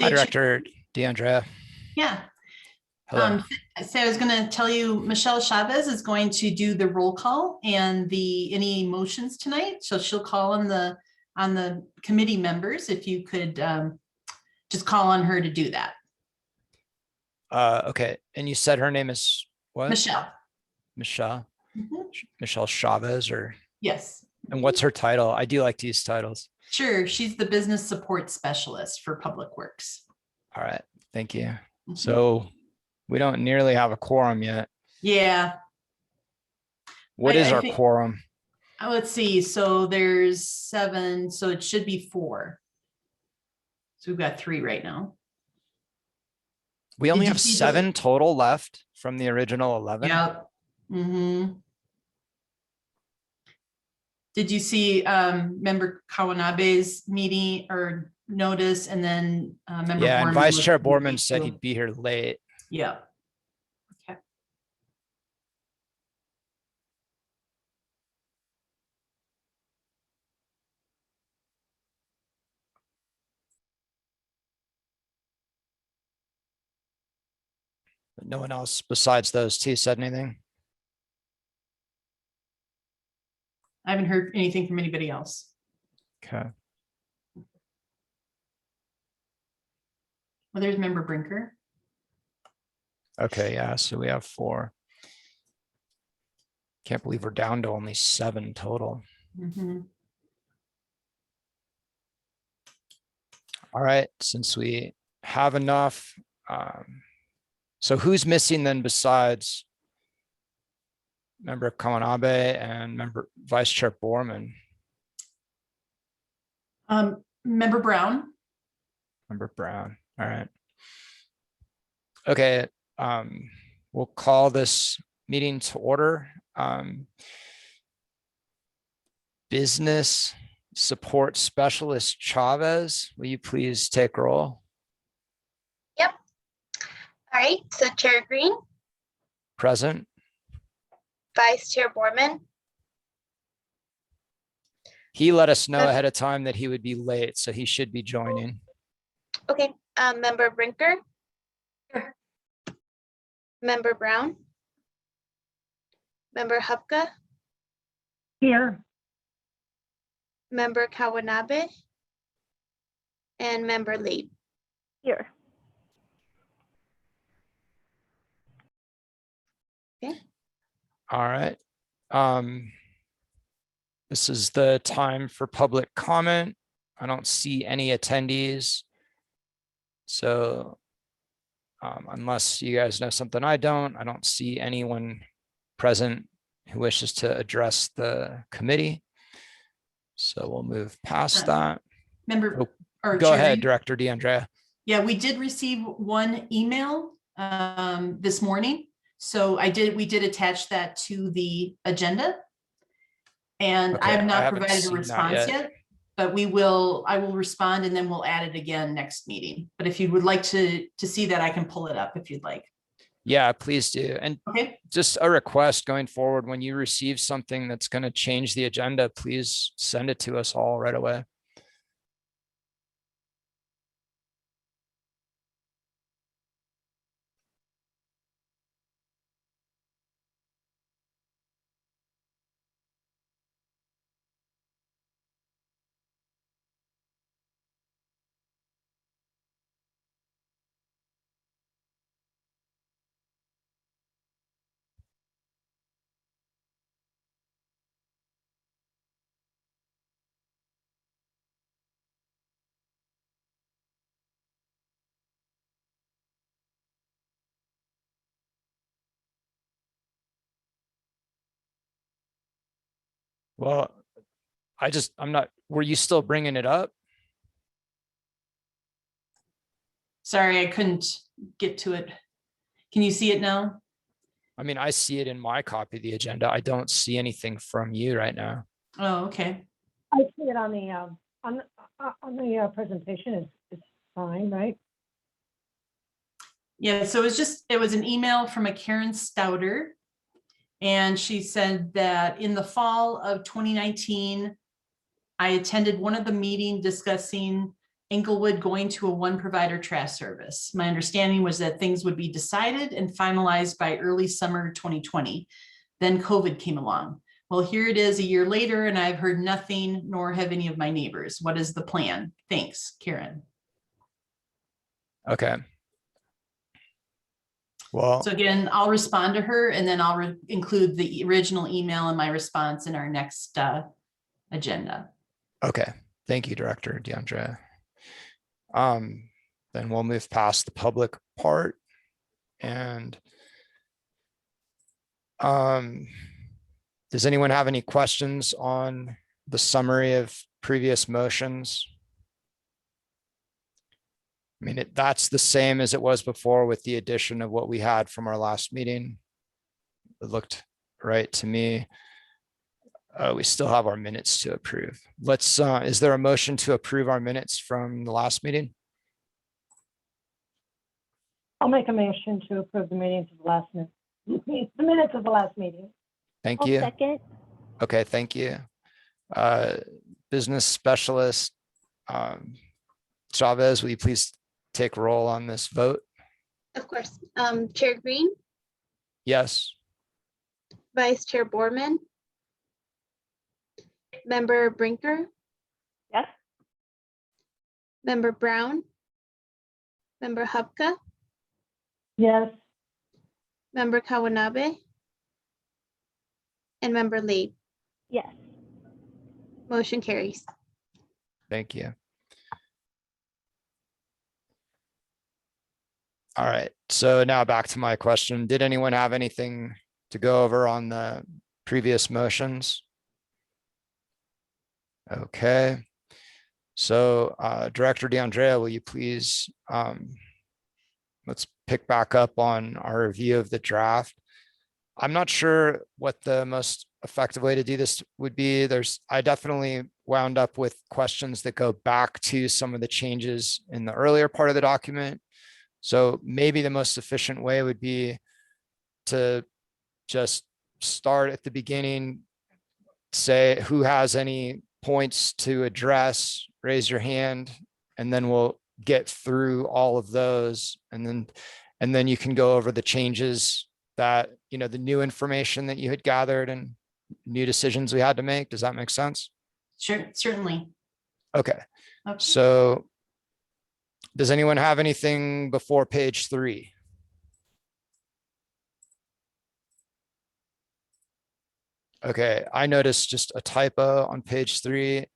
Hi, See, Director DeAndrea. yeah. Hello. So I was going to tell you, Michelle Chavez is going to do the roll call and any motions tonight. So she'll call on the committee members. If you could just call on her to do that. Okay, and you said her name is what? Michelle. Michelle. Mhm. Michelle Chavez, or Yes. and what's her title? I do like to use titles. Sure. She's the business support specialist for Public Works. All right, thank you. Mhm. So we don't nearly have a quorum yet. Yeah. What is our quorum? Let's see. So there's 7, so it should be 4. So we've got 3 right now. We only have 7 total left from the original 11. Yep. Mm-hmm. Did you see Member Kawanabe's meeting or notice, and then Member Yeah, and Borman Vice was Chair late Borman said too? he'd be here late. Yeah. Okay. But no one else besides those two said anything. I haven't heard anything from anybody else. Okay. Well, there's Member Brinker. Okay, yeah, so we have 4. Can't believe we're down to only 7 total. Mm-hmm. All right, since we have enough, so who's missing then besides Member Kawanabe and Vice Chair Borman? Member Brown. Member Brown. All right. Okay, we'll call this meeting to order. Business Support Specialist Chavez, will you please take roll? Yep. All right, so Chair Green. Present. Vice Chair Borman. He let us know ahead of time that he would be late, so he should be joining. Okay, Member Brinker. Here. Member Brown. Member Hupka. Here. Member Kawanabe. And Member Lee. Here. Okay. All right. This is the time for public comment. I don't see any attendees. So unless you guys know something I don't see anyone present who wishes to address the committee. So we'll move past that. Member, or go Chair ahead, Green? Director DeAndrea. Yeah, we did receive one email this morning. So we did attach that to the agenda. And Okay, I have not haven't provided a seen that response yet, but I will respond and then we'll add it again next meeting. But if you would like to see that, I can pull it up if you'd like. Yeah, please do. And Okay. just a request going forward, when you receive something that's going to change the agenda, please send it to us all right away. Well, I'm not, were you still bringing it up? Sorry, I couldn't get to it. Can you see it now? I mean, I see it in my copy of the agenda. I don't see anything from you right now. Oh, okay. I see it on the presentation. It's fine, right? Yeah, so it was an email from a Karen Stouter. And she said that in the fall of 2019, I attended one of the meetings discussing Englewood going to a one provider trash service. My understanding was that things would be decided and finalized by early summer 2020. Then COVID came along. Well, here it is a year later, and I've heard nothing, nor have any of my neighbors. What is the plan? Thanks, Karen. Okay. Well, So again, I'll respond to her, and then I'll include the original email and my response in our next agenda. okay. Thank you, Director DeAndrea. Then we'll move past the public part and does anyone have any questions on the summary of previous motions? I mean, that's the same as it was before with the addition of what we had from our last meeting. It looked right to me. We still have our minutes to approve. Let's, is there a motion to approve our minutes from the last meeting? I'll make a motion to approve the meetings of the last minute, the minutes of the last meeting. Thank I'll you. second. Okay, thank you. Business specialist Chavez, will you please take roll on this vote? Of course. Chair Green, Yes. Vice Chair Borman, Member Brinker, Yes. Member Brown, Member Hupka, Yes, Member Kawanabe, and Member Lee. Yes. Motion carries. Thank you. All right, so now back to my question. Did anyone have anything to go over on the previous motions? Okay. So Director DeAndrea, will you please, let's pick back up on our review of the draft. I'm not sure what the most effective way to do this would be. I definitely wound up with questions that go back to some of the changes in the earlier part of the document. So maybe the most efficient way would be to just start at the beginning, say who has any points to address, raise your hand, and then we'll get through all of those. And then you can go over the changes that, you know, the new information that you had gathered and new decisions we had to make. Does that make sense? Sure, certainly. Okay. Okay. So does anyone have anything before page 3? Okay, I noticed just a typo on page 3.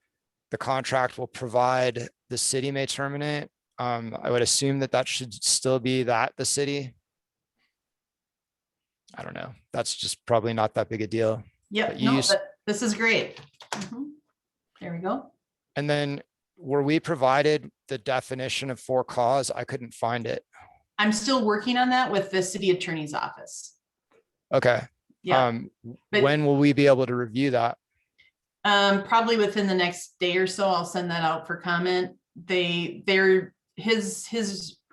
The contract will provide the city may terminate. I would assume that should still be the city. I don't know. That's just probably not that big a deal. Yep, But you no, used- but this is great. Mhm. There we go. And then were we provided the definition of for cause? I couldn't find it. I'm still working on that with the city attorney's office. Okay. Yeah, but- When will we be able to review that? probably within the next day or so, I'll send that out for comment.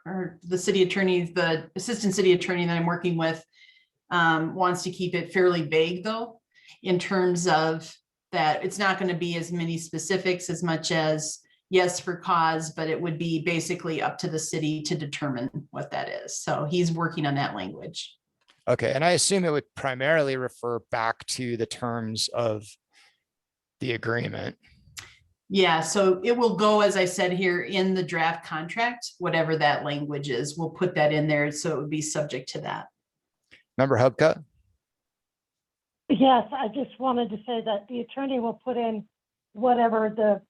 Or the city attorney, the assistant city attorney that I'm working with wants to keep it fairly vague though, in terms of that it's not going to be as many specifics as much as yes for cause, but it would be basically up to the city to determine what that is. So he's working on that language. Okay, and I assume it would primarily refer back to the terms of the agreement. Yeah, so it will go, as I said here, in the draft contract, whatever that language is, we'll put that in there. So it would be subject to that. Member Hubka? yes, I just wanted to say that the attorney will put in whatever the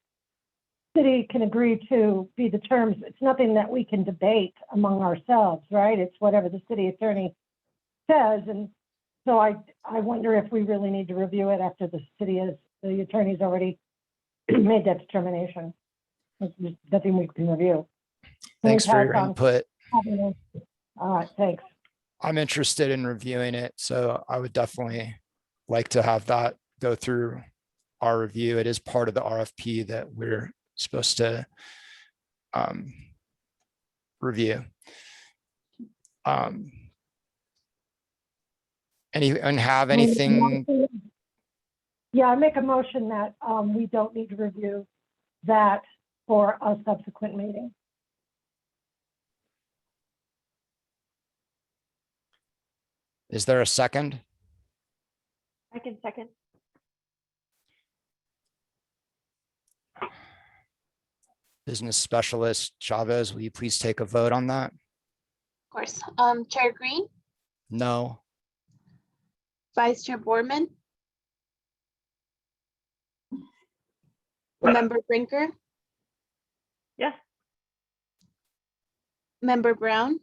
city can agree to be the terms. It's nothing that we can debate among ourselves, right? It's whatever the city attorney says. And so I wonder if we really need to review it after the attorney's already made that determination. There's nothing we can review. Thanks for your Pass on. input. All right, thanks. I'm interested in reviewing it, so I would definitely like to have that go through our review. It is part of the RFP that we're supposed to review. Anyone have anything? Yeah, I make a motion that we don't need to review that for a subsequent meeting. Is there a second? I can second. Business Specialist Chavez, will you please take a vote on that? Of course. Chair Green, No. Vice Chair Borman. Member Brinker, Yes. Member Brown.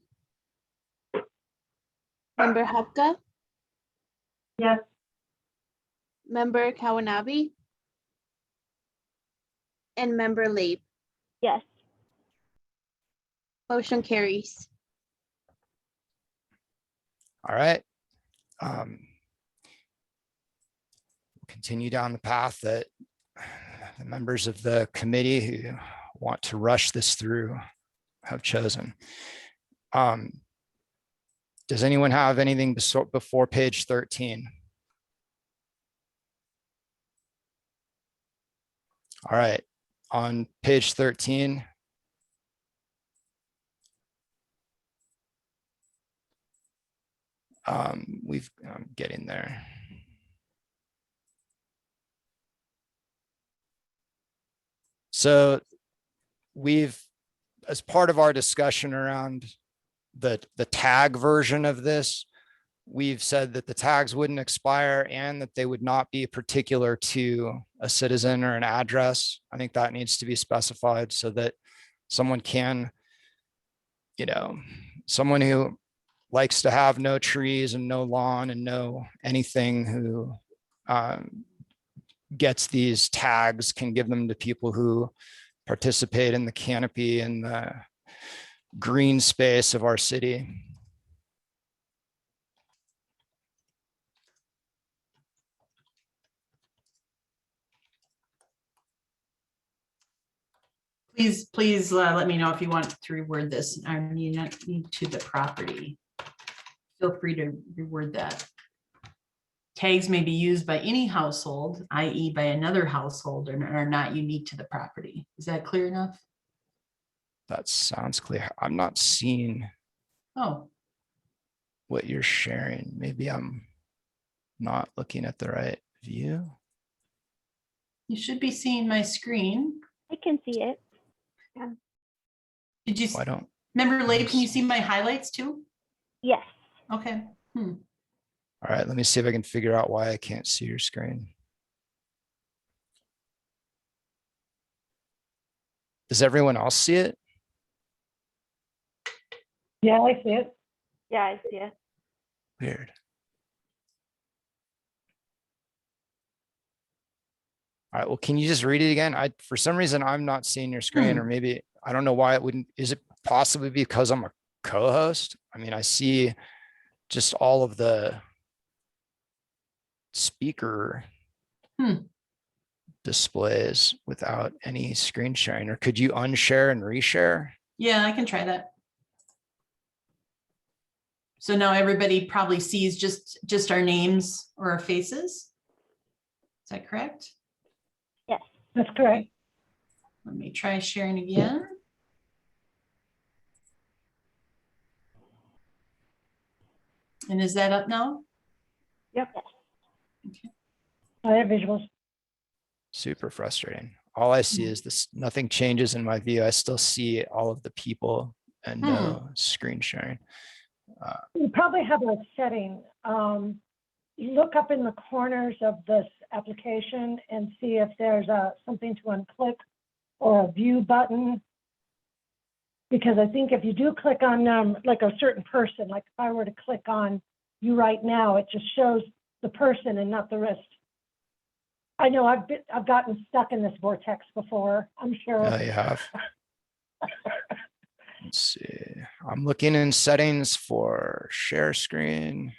Member Hupka, Yes. Member Kawanabe. And Member Labe. Yes. Motion carries. All right. Continue down the path that the members of the committee who want to rush this through have chosen. Does anyone have anything before page 13? All right, on page 13. I'm getting there. So we've, as part of our discussion around the tag version of this, we've said that the tags wouldn't expire and that they would not be particular to a citizen or an address. I think that needs to be specified so that someone can, someone who likes to have no trees and no lawn and no anything, who gets these tags can give them to people who participate in the canopy and the green space of our city. Please let me know if you want to reword this. I need to the property. Feel free to reword that. Tags may be used by any household, i.e. by another household, and are not unique to the property. Is that clear enough? That sounds clear. I'm not seeing Oh, what you're sharing. Maybe I'm not looking at the right view. you should be seeing my screen. I can see it. Did you, Why don't, Member Labe, can you see my highlights too? Yes. Okay. all right, let me see if I can figure out why I can't see your screen. Does everyone else see it? Yeah, I see it. Yeah, I see it. Weird. All right, well, can you just read it again? For some reason, I'm not seeing your screen, or maybe, I don't know why it wouldn't. Is it possibly because I'm a co-host? I mean, I see just all of the speaker displays without any screen sharing, or could you unshare and reshare? Yeah, I can try that. So now everybody probably sees just our names or our faces. Is that correct? That's correct. Let me try sharing again. And is that up now? Yep. I have visuals. Super frustrating. All I see is this, nothing changes in my view. I still see all of the people and no screen sharing. You probably have a setting. You look up in the corners of this application and see if there's something to unclick or a view button. Because I think if you do click on like a certain person, like if I were to click on you right now, it just shows the person and not the rest. I know I've gotten stuck in this vortex before, I'm sure. Yeah, you have. Let's see. I'm looking in settings for share screen.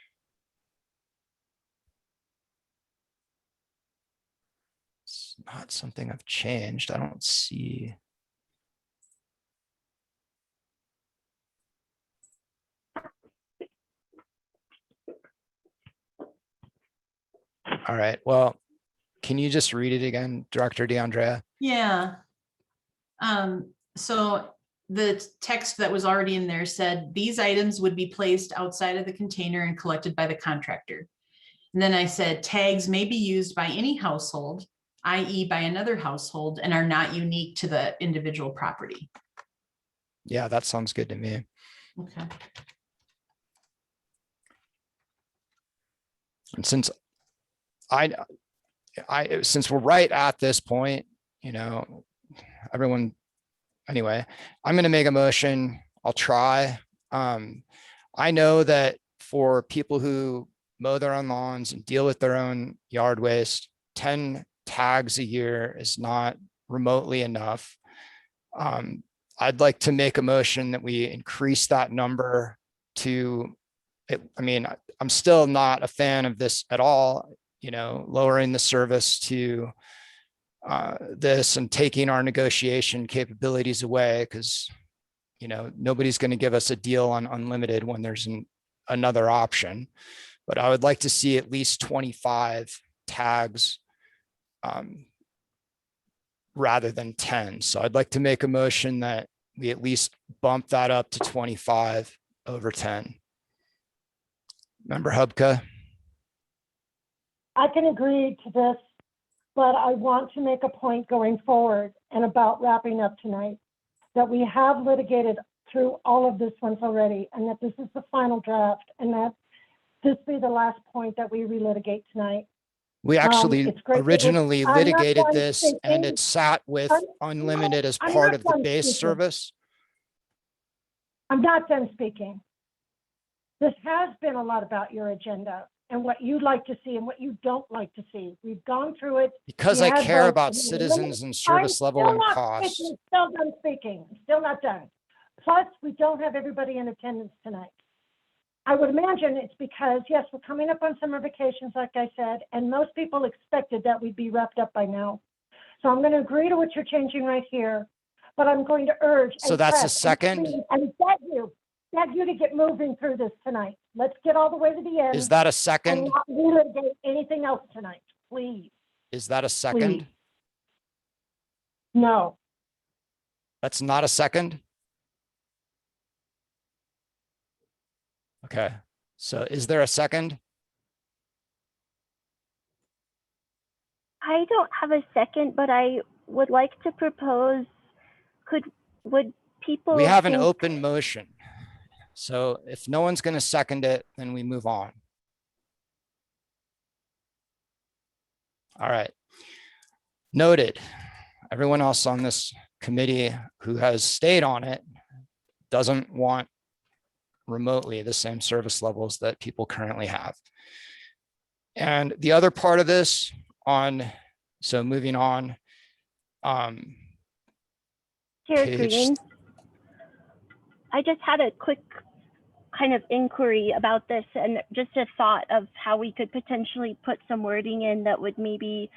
It's not something I've changed. I don't see. All right, well, can you just read it again, Director DeAndrea? Yeah. So the text that was already in there said, these items would be placed outside of the container and collected by the contractor. And then I said, tags may be used by any household, i.e. by another household, and are not unique to the individual property. Yeah, that sounds good to me. Okay. And since since we're right at this point, everyone, anyway, I'm going to make a motion. I'll try. I know that for people who mow their own lawns and deal with their own yard waste, 10 tags a year is not remotely enough. I'd like to make a motion that we increase that number to, I'm still not a fan of this at all, lowering the service to this and taking our negotiation capabilities away, because nobody's going to give us a deal on unlimited when there's another option. But I would like to see at least 25 tags rather than 10. So I'd like to make a motion that we at least bump that up to 25 over 10. Member Hubka? I can agree to this, but I want to make a point going forward and about wrapping up tonight, that we have litigated through all of this once already, and that this is the final draft, and that this be the last point that we relitigate tonight. We actually it's great that originally I'm not litigated done this and speaking. it sat with unlimited as I'm part not of the done base speaking. service. I'm not done speaking. This has been a lot about your agenda and what you'd like to see and what you don't like to see. We've gone through it. Because We I had care votes about and we citizens and I'm service level still and not costs. speaking, Still done speaking. I'm still not done. Plus, we don't have everybody in attendance tonight. I would imagine it's because, yes, we're coming up on summer vacations, like I said, and most people expected that we'd be wrapped up by now. So I'm going to agree to what you're changing right here, but I'm going to urge. So and that's a press second? And beg you to get moving through this tonight. Let's get all the way to the end. Is that a And second? not relitigate anything else tonight, please. Is that a second? Please. No. That's not a second? Okay, so is there a second? I don't have a second, but I would like to propose, would people? We have an think- open motion. So if no one's going to second it, then we move on. All right. Noted. Everyone else on this committee who has stayed on it doesn't want remotely the same service levels that people currently have. And the other part of this so moving on. Chair page- Green, I just had a quick kind of inquiry about this and just a thought of how we could potentially put some wording in that would maybe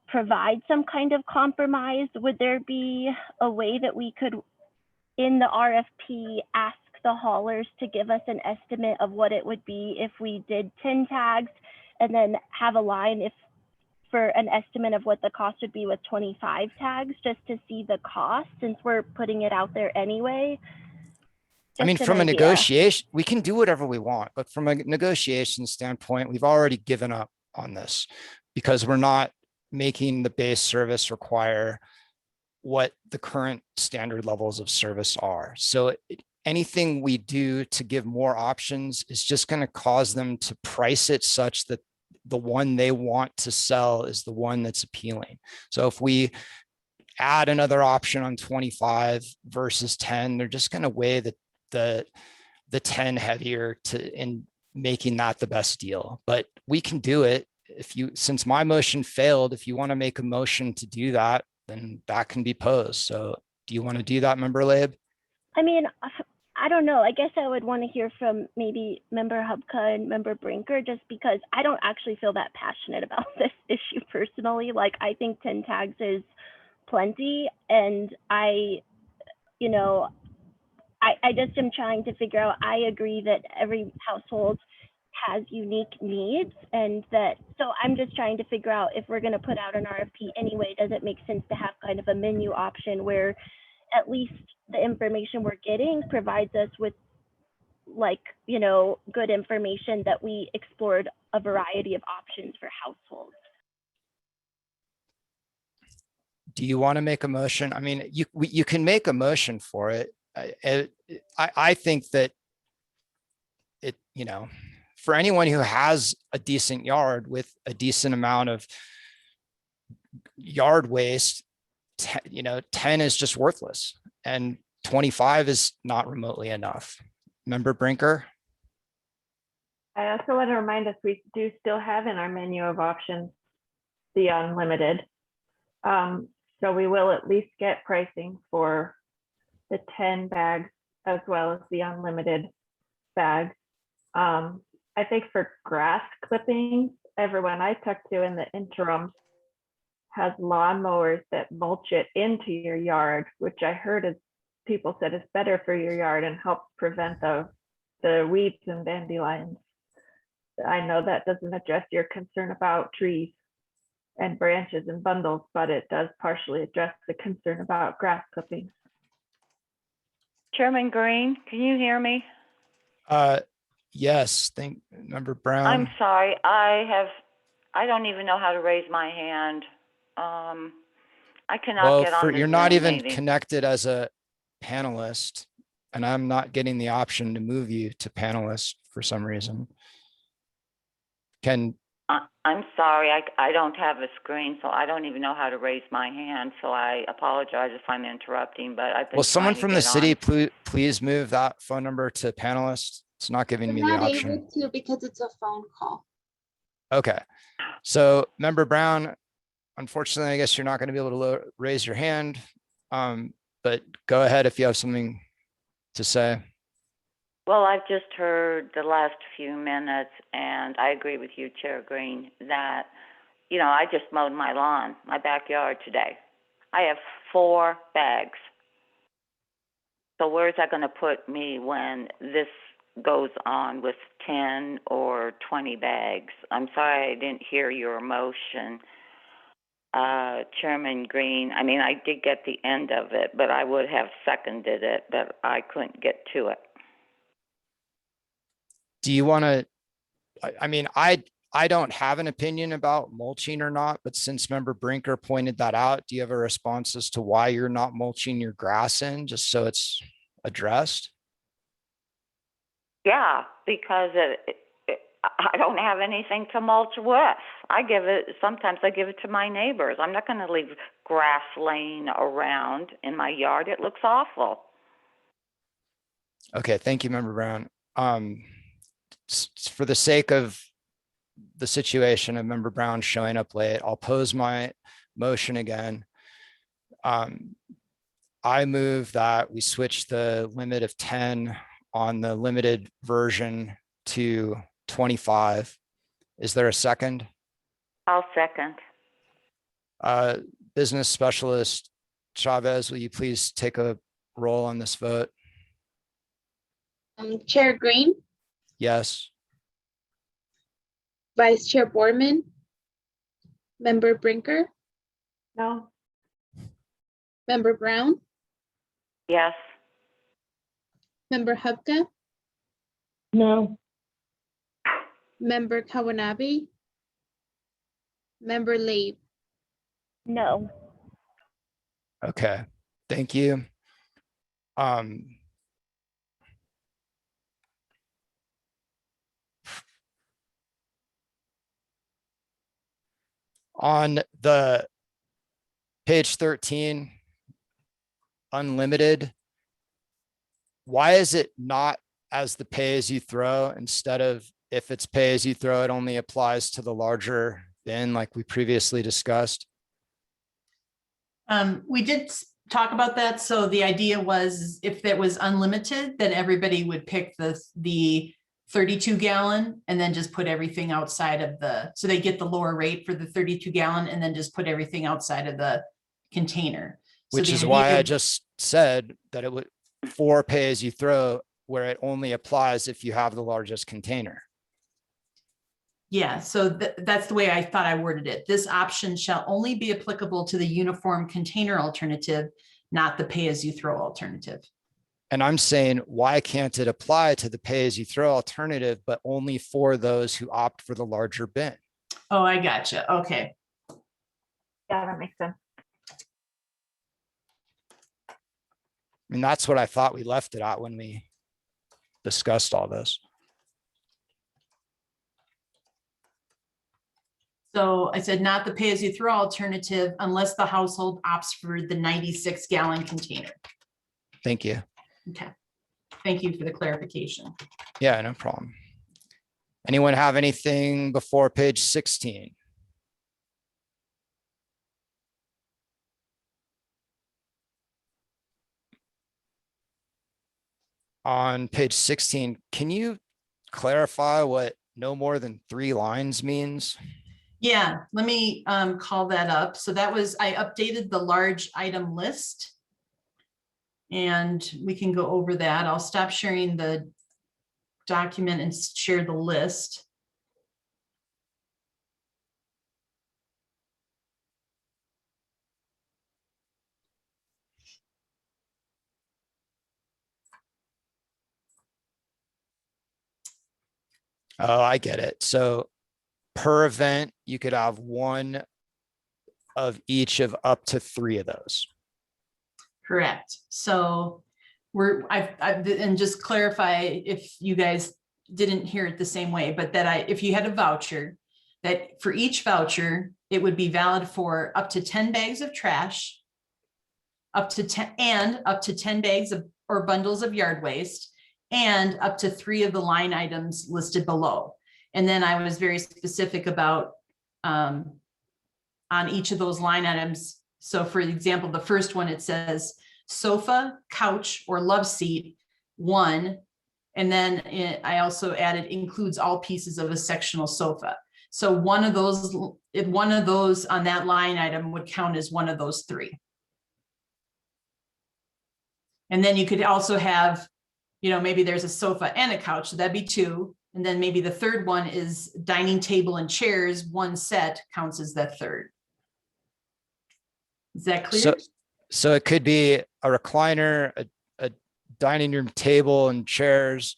provide some kind of compromise. Would there be a way that we could, in the RFP, ask the haulers to give us an estimate of what it would be if we did 10 tags, and then have a line for an estimate of what the cost would be with 25 tags, just to see the cost, since we're putting it out there anyway? I mean, Just an from a idea. negotiation, we can do whatever we want, but from a negotiation standpoint, we've already given up on this because we're not making the base service require what the current standard levels of service are. So anything we do to give more options is just going to cause them to price it such that the one they want to sell is the one that's appealing. So if we add another option on 25 versus 10, they're just going to weigh the 10 heavier in making that the best deal. But we can do it. Since my motion failed, if you want to make a motion to do that, then that can be posed. So do you want to do that, Member Laib? I mean, I don't know. I guess I would want to hear from maybe Member Hubka and Member Brinker, just because I don't actually feel that passionate about this issue personally. Like, I think 10 tags is plenty, and I just am trying to figure out. I agree that every household has unique needs, and that, so I'm just trying to figure out if we're going to put out an RFP anyway, does it make sense to have kind of a menu option where at least the information we're getting provides us with, like, you know, good information that we explored a variety of options for households. Do you want to make a motion? I mean, you can make a motion for it. I think that it, you know, for anyone who has a decent yard with a decent amount of yard waste, 10 is just worthless, and 25 is not remotely enough. Member Brinker? I also want to remind us, we do still have in our menu of options the unlimited. So we will at least get pricing for the 10 bags as well as the unlimited bags. I think for grass clipping, everyone I talked to in the interim has lawnmowers that mulch it into your yard, which I heard is, people said is better for your yard and helps prevent the weeds and dandelions. I know that doesn't address your concern about trees and branches and bundles, but it does partially address the concern about grass clippings. Chairman Green, can you hear me? Yes, thank Member Brown. I'm sorry, I don't even know how to raise my hand. I cannot get on the You're not Zoom even meeting. connected as a panelist, and I'm not getting the option to move you to panelist for some reason. I'm sorry, I don't have a screen, so I don't even know how to raise my hand, so I apologize if I'm interrupting, but I've been Will someone trying to from the get city on. please move that phone number to panelist? It's not giving me the Not option. able to because it's a phone call. Okay, so Member Brown, unfortunately, I guess you're not going to be able to raise your hand, but go ahead if you have something to say. Well, I've just heard the last few minutes, and I agree with you, Chair Green, that, you know, I just mowed my lawn, my backyard today. I have 4 bags. So where's that going to put me when this goes on with 10 or 20 bags? I'm sorry I didn't hear your motion, Chairman Green. I mean, I did get the end of it, but I would have seconded it, but I couldn't get to it. Do you want to, I mean, I don't have an opinion about mulching or not, but since Member Brinker pointed that out, do you have a response as to why you're not mulching your grass in, just so it's addressed? Yeah, because I don't have anything to mulch with. Sometimes I give it to my neighbors. I'm not going to leave grass laying around in my yard. It looks awful. Okay, thank you, Member Brown. For the sake of the situation of Member Brown showing up late, I'll pose my motion again. I move that we switch the limit of 10 on the limited version to 25. Is there a second? I'll second. Business Specialist Chavez, will you please take a roll on this vote? Chair Green, Yes. Vice Chair Borman, Member Brinker, No, Member Brown, Yes. Member Hubka, No, Member Kawanabe, Member Labe. No. Okay, thank you. On the page 13, unlimited, why is it not as the pay as you throw instead of, if it's pay as you throw, it only applies to the larger bin like we previously discussed? We did talk about that. So the idea was if that was unlimited, then everybody would pick the 32 gallon and then just put everything outside of so they get the lower rate for the 32 gallon and then just put everything outside of the container. So Which the is why I idea- just said that it would, for pay as you throw, where it only applies if you have the largest container. Yeah, so that's the way I thought I worded it. This option shall only be applicable to the uniform container alternative, not the pay-as-you-throw alternative. And I'm saying, why can't it apply to the pay-as-you-throw alternative, but only for those who opt for the larger bin? Oh, I gotcha. Okay. Yeah, that makes sense. I mean, that's what I thought we left it at when we discussed all this. So I said not the pay-as-you-throw alternative unless the household opts for the 96-gallon container. Thank you. Okay. Thank you for the clarification. Yeah, no problem. Anyone have anything before page 16? On page 16, can you clarify what no more than 3 lines means? Yeah, let me call that up. So that was, I updated the large item list. And we can go over that. I'll stop sharing the document and share the list. Oh, I get it. So per event, you could have one of each of up to 3 of those. Correct. So and just clarify if you guys didn't hear it the same way, but that if you had a voucher, that for each voucher, it would be valid for up to 10 bags of trash, up to 10 bags of or bundles of yard waste, and up to 3 of the line items listed below. And then I was very specific about on each of those line items. So for example, the first one, it says sofa, couch, or love seat, 1. And then I also added includes all pieces of a sectional sofa. So one of those on that line item would count as one of those 3. And then you could also have, maybe there's a sofa and a couch, so that'd be 2. And then maybe the third one is dining table and chairs, 1 set counts as that third. Is that clear? So it could be a recliner, a dining room table and chairs,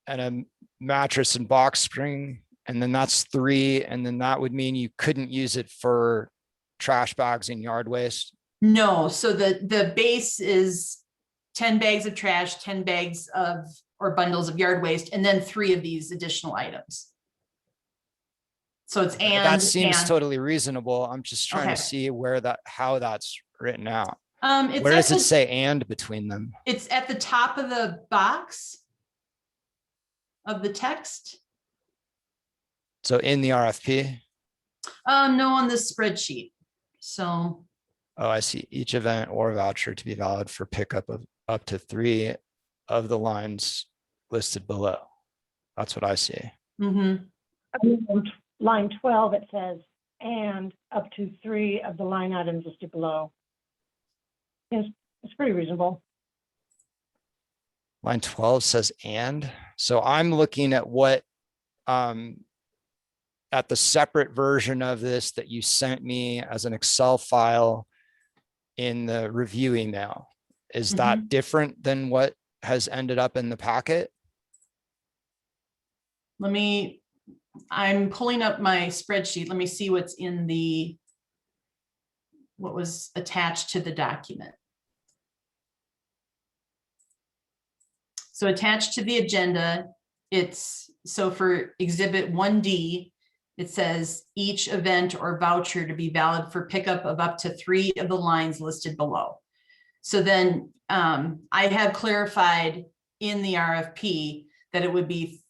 and a mattress and box spring, and then that's 3. And then that would mean you couldn't use it for trash bags and yard waste. No, so the base is 10 bags of trash, 10 bags of or bundles of yard waste, and then 3 of these additional items. So it's That seems and. totally reasonable. I'm just trying Okay. to see how that's written out. It's Where at does it the- say and between them? It's at the top of the box of the text. So in the RFP? No, on this spreadsheet. So, Oh, I see. Each event or voucher to be valid for pickup of up to 3 of the lines listed below. That's what I see. mhm. On line 12, it says, and up to 3 of the line items listed below. It's pretty reasonable. Line 12 says and. So I'm looking at what at the separate version of this that you sent me as an Excel file in the review email. Is that different than what has ended up in the packet? I'm pulling up my spreadsheet. Let me see what's in what was attached to the document. So attached to the agenda, so for exhibit 1D, it says each event or voucher to be valid for pickup of up to 3 of the lines listed below. So then I have clarified in the RFP that it would be,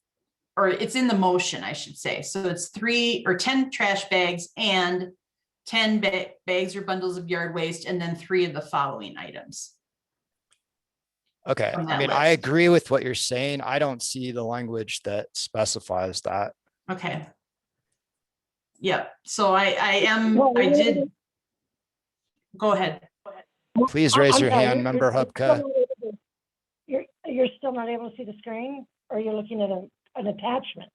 or it's in the motion, I should say. So it's 3 or 10 trash bags and 10 bags or bundles of yard waste, and then 3 of the following items. Okay, From I that mean, I list. agree with what you're saying. I don't see the language that specifies that. Okay. Yep. So I Well, did. Go ahead. Please raise I'm your sorry, hand, Member you're still Hubka. not able to- You're still not able to see the screen, or you're looking at an attachment?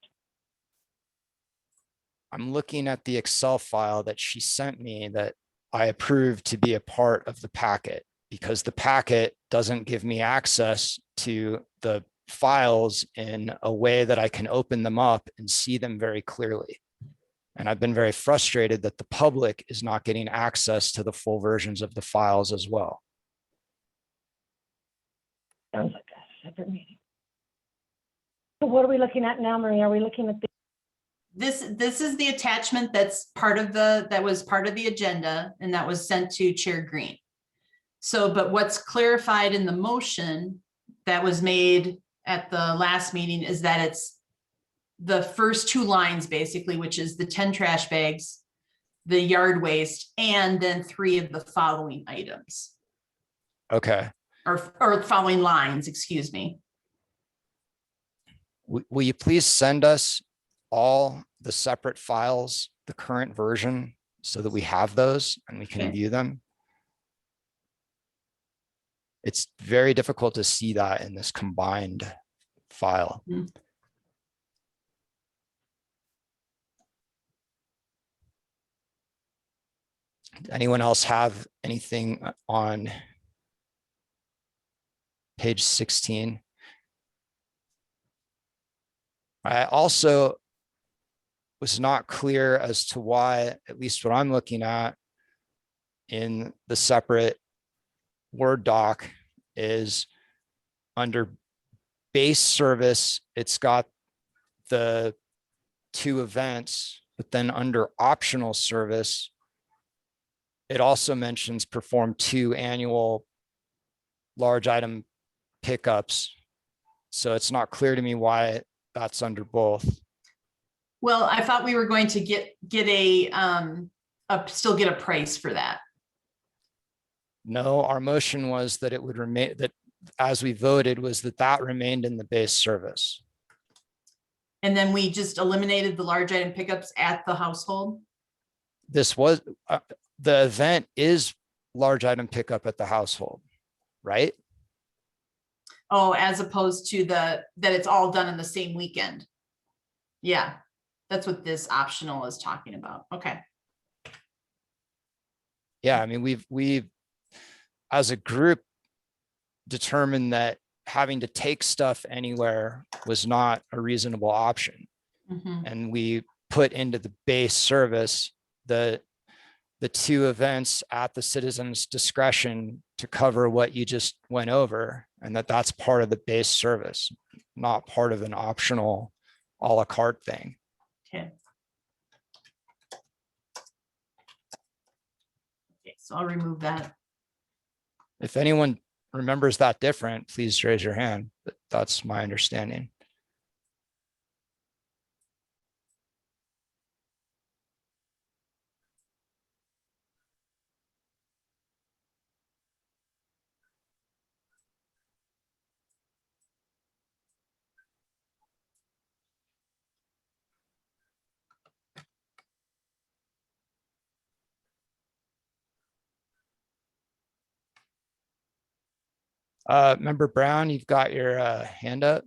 I'm looking at the Excel file that she sent me that I approved to be a part of the packet, because the packet doesn't give me access to the files in a way that I can open them up and see them very clearly. And I've been very frustrated that the public is not getting access to the full versions of the files as well. Sounds like a separate meeting. So what are we looking at now, Marie? Are we looking at the, This is the attachment that's part of that was part of the agenda, and that was sent to Chair Green. So, but what's clarified in the motion that was made at the last meeting is that it's the first two lines, basically, which is the 10 trash bags, the yard waste, and then 3 of the following items, Okay. or following lines, excuse me. Will you please send us all the separate files, the current version, so that we have those and we can Okay. view them? It's very difficult to see that in this combined file. Mhm. Anyone else have anything on page 16? I also was not clear as to why, at least what I'm looking at in the separate Word doc, is under base service, it's got the 2 events, but then under optional service, it also mentions perform 2 annual large item pickups. So it's not clear to me why that's under both. Well, I thought we were going to get still get a price for that. No, our motion was that it would remain, that as we voted, was that remained in the base service. And then we just eliminated the large item pickups at the household. This was, the event is large item pickup at the household, right? Oh, as opposed to that it's all done in the same weekend. Yeah, that's what this optional is talking about. Okay. Yeah, I mean, we've as a group determined that having to take stuff anywhere was not a reasonable option. Mhm. And we put into the base service the 2 events at the citizen's discretion to cover what you just went over, and that's part of the base service, not part of an optional a la carte thing. Okay. Okay, so I'll remove that. If anyone remembers that different, please raise your hand, but that's my understanding. Member Brown, you've got your hand up.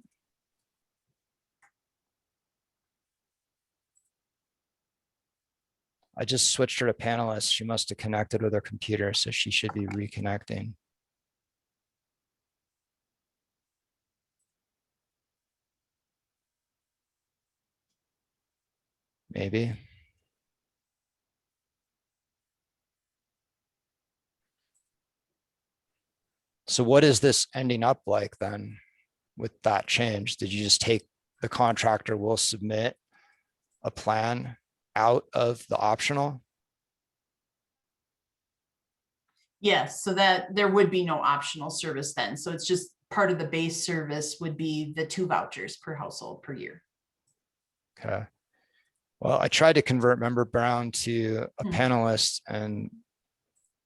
I just switched her to panelist. She must have connected with her computer, so she should be reconnecting. Maybe. So what is this ending up like then with that change? Did you just take the contractor will submit a plan out of the optional? Yes, so that there would be no optional service then. So it's just part of the base service would be the 2 vouchers per household per year. Okay. Well, I tried to convert Member Brown to a Hmm. panelist and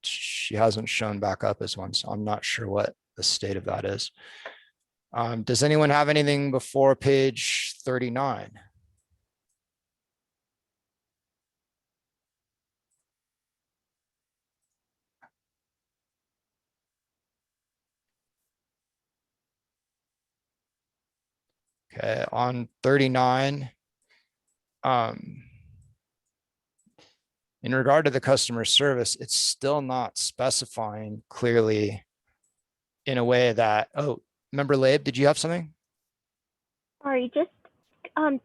she hasn't shown back up as one, so I'm not sure what the state of that is. Does anyone have anything before page 39? Okay, on 39, in regard to the customer service, it's still not specifying clearly in a way that, oh, member Labe, did you have something? Sorry, just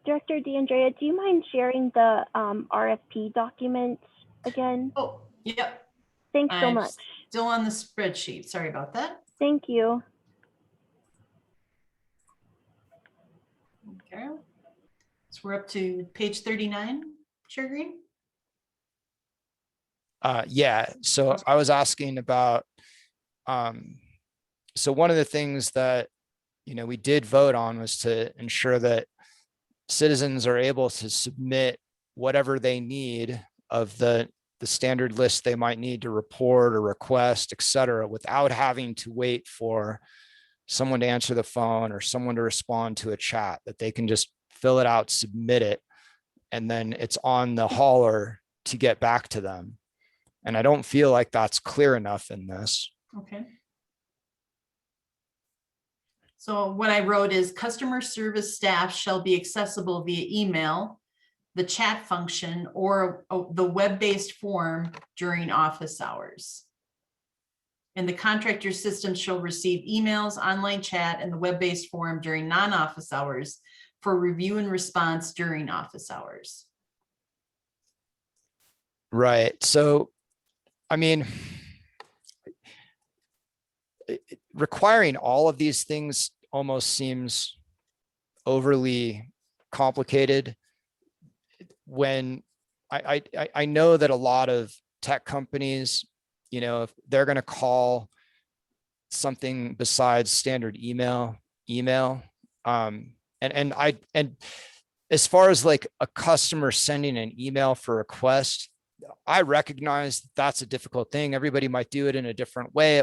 Director DeAndrea, do you mind sharing the RFP documents again? Oh, yep. Thanks so I'm much. Still on the spreadsheet. Sorry about that. Thank you. Okay. So we're up to page 39, Chair Green? Yeah, so I was asking about, so one of the things that, we did vote on was to ensure that citizens are able to submit whatever they need of the standard list they might need to report or request, et cetera, without having to wait for someone to answer the phone or someone to respond to a chat, that they can just fill it out, submit it, and then it's on the hauler to get back to them. And I don't feel like that's clear enough in this. Okay. So what I wrote is customer service staff shall be accessible via email, the chat function, or the web-based form during office hours. And the contractor system shall receive emails, online chat, and the web-based form during non-office hours for review and response during office hours. Right. So, I mean, requiring all of these things almost seems overly complicated when I know that a lot of tech companies, if they're going to call something besides standard email, and as far as like a customer sending an email for a request, I recognize that's a difficult thing. Everybody might do it in a different way.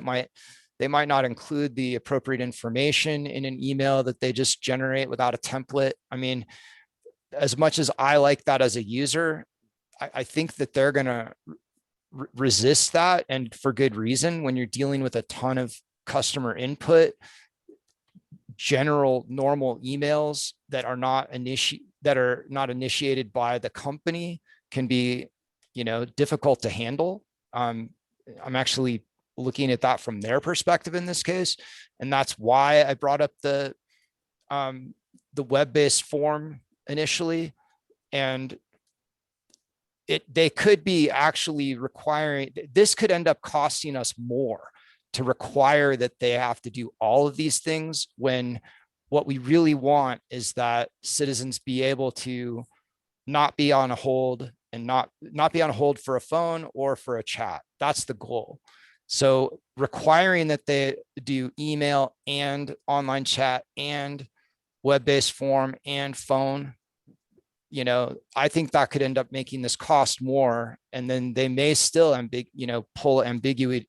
They might not include the appropriate information in an email that they just generate without a template. I mean, as much as I like that as a user, I think that they're going to resist that, and for good reason. When you're dealing with a ton of customer input, general normal emails that are not initiated by the company can be, difficult to handle. I'm actually looking at that from their perspective in this case. And that's why I brought up the web-based form initially. And they could be actually requiring, this could end up costing us more to require that they have to do all of these things, when what we really want is that citizens be able to not be on a hold and not be on hold for a phone or for a chat. That's the goal. So requiring that they do email and online chat and web-based form and phone, I think that could end up making this cost more. And then they may still pull ambiguity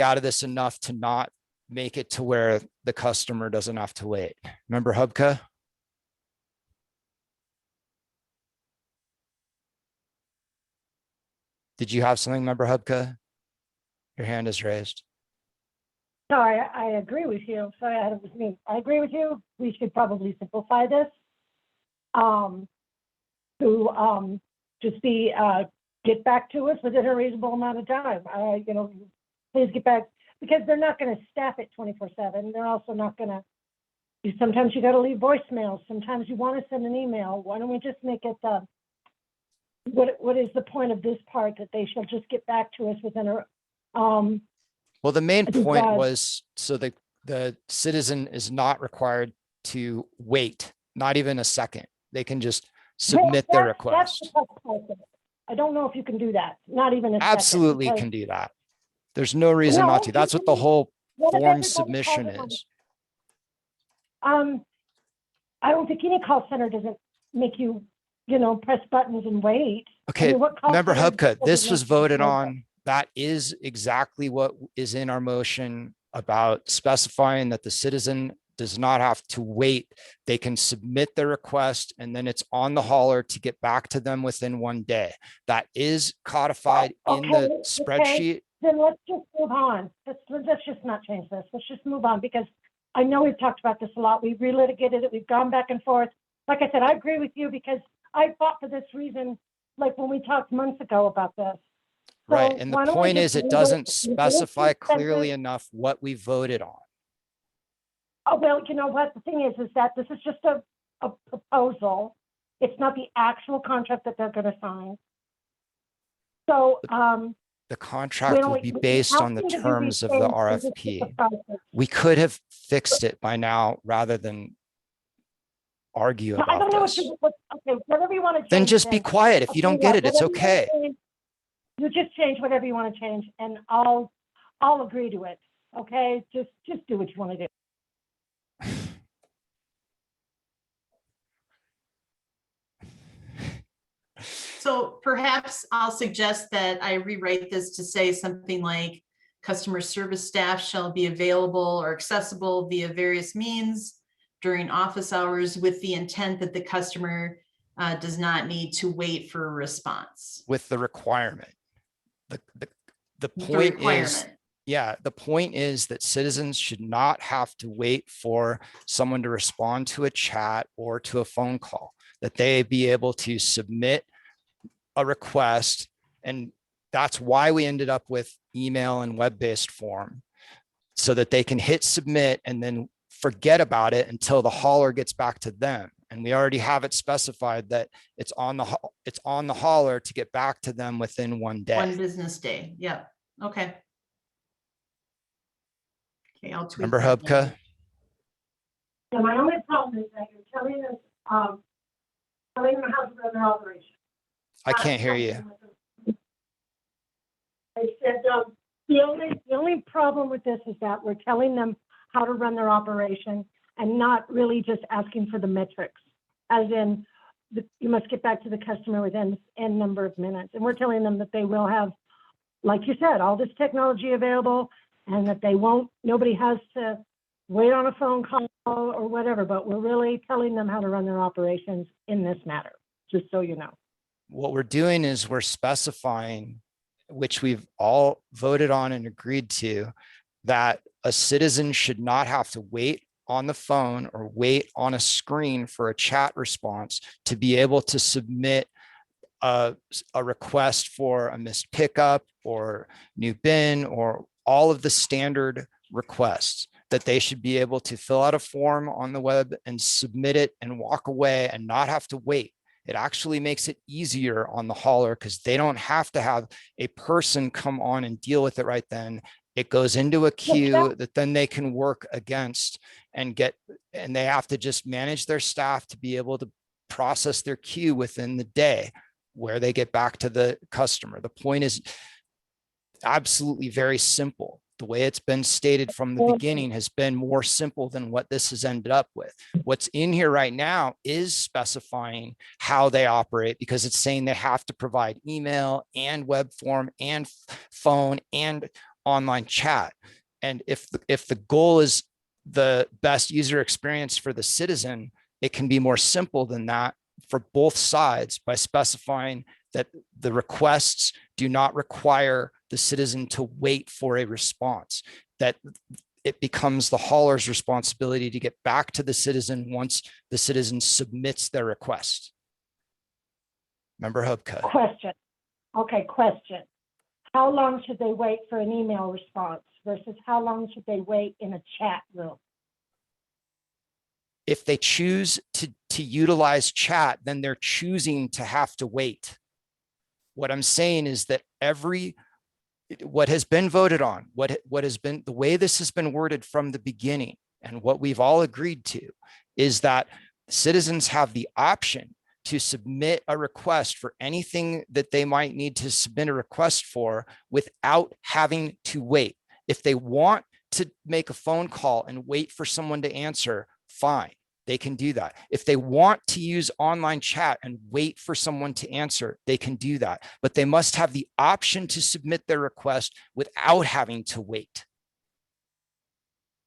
out of this enough to not make it to where the customer doesn't have to wait. Member Hubka? Did you have something, Member Hubka? Your hand is raised. Sorry, I agree with you. Sorry, it was me. I agree with you. We should probably simplify this. To just be get back to us within a reasonable amount of time. Please get back, because they're not going to staff it 24/7. They're also not going to. Sometimes you got to leave voicemails. Sometimes you want to send an email. Why don't we just make it? What is the point of this part, that they shall just get back to us within a? Well, the main point was so the citizen is not required to wait, not even a second. They can just submit their request. I don't know if you can do that. Not even a Absolutely second, can do that. There's no reason not to. That's what the whole form submission is. I don't think any call center doesn't make you, press buttons and wait. Okay, Member Hubka, this was voted on. on. That is exactly what is in our motion about specifying that the citizen does not have to wait. They can submit their request, and then it's on the hauler to get back to them within 1 day. That is codified in the spreadsheet. Then let's just move on. Let's just not change this. Let's just move on, because I know we've talked about this a lot. We've relitigated it. We've gone back and forth. Like I said, I agree with you, because I fought for this reason like when we talked months ago about this. Right, So and the why don't we point just is, it leave doesn't you know, specify let's just clearly send it- enough what we voted on. Oh, well, you know what? The thing is that this is just a proposal. It's not the actual contract that they're gonna sign. So, The contract will be based on the terms of the RFP. We could have fixed it by now rather than argue I about don't know this. okay, whatever you want to change. Then just be quiet. If you don't get it, it's okay. You just change whatever you want to change and I'll agree to it. Okay, just do what you want to do. So perhaps I'll suggest that I rewrite this to say something like customer service staff shall be available or accessible via various means during office hours with the intent that the customer does not need to wait for a response. With the requirement. The The point is, requirement. yeah, the point is that citizens should not have to wait for someone to respond to a chat or to a phone call, that they be able to submit a request. And that's why we ended up with email and web-based form, so that they can hit submit and then forget about it until the hauler gets back to them. And we already have it specified that it's on the hauler to get back to them within 1 day. 1 business day. Yep. Okay. Okay, I'll tweak Member that Hubka? then. And my only problem is that you're telling us, telling them how to run their operation. I can't hear you. I said, the only problem with this is that we're telling them how to run their operation and not really just asking for the metrics, as in you must get back to the customer within N number of minutes. And we're telling them that they will have, like you said, all this technology available and that nobody has to wait on a phone call or whatever, but we're really telling them how to run their operations in this matter, just so you know. What we're doing is we're specifying, which we've all voted on and agreed to, that a citizen should not have to wait on the phone or wait on a screen for a chat response to be able to submit a request for a missed pickup or new bin or all of the standard requests, that they should be able to fill out a form on the web and submit it and walk away and not have to wait. It actually makes it easier on the hauler because they don't have to have a person come on and deal with it right then. It goes into a queue that then they can work against and they have to just manage their staff to be able to process their queue within the day where they get back to the customer. The point is absolutely very simple. The way it's been stated from the beginning has been more simple than what this has ended up with. What's in here right now is specifying how they operate, because it's saying they have to provide email and web form and phone and online chat. And if the goal is the best user experience for the citizen, it can be more simple than that for both sides by specifying that the requests do not require the citizen to wait for a response, that it becomes the hauler's responsibility to get back to the citizen once the citizen submits their request. Member Hubka. Question. Okay, question. How long should they wait for an email response versus how long should they wait in a chat room? If they choose to utilize chat, then they're choosing to have to wait. What I'm saying is that what has been voted on, what has been, the way this has been worded from the beginning, and what we've all agreed to, is that citizens have the option to submit a request for anything that they might need to submit a request for without having to wait. If they want to make a phone call and wait for someone to answer, fine, they can do that. If they want to use online chat and wait for someone to answer, they can do that. But they must have the option to submit their request without having to wait.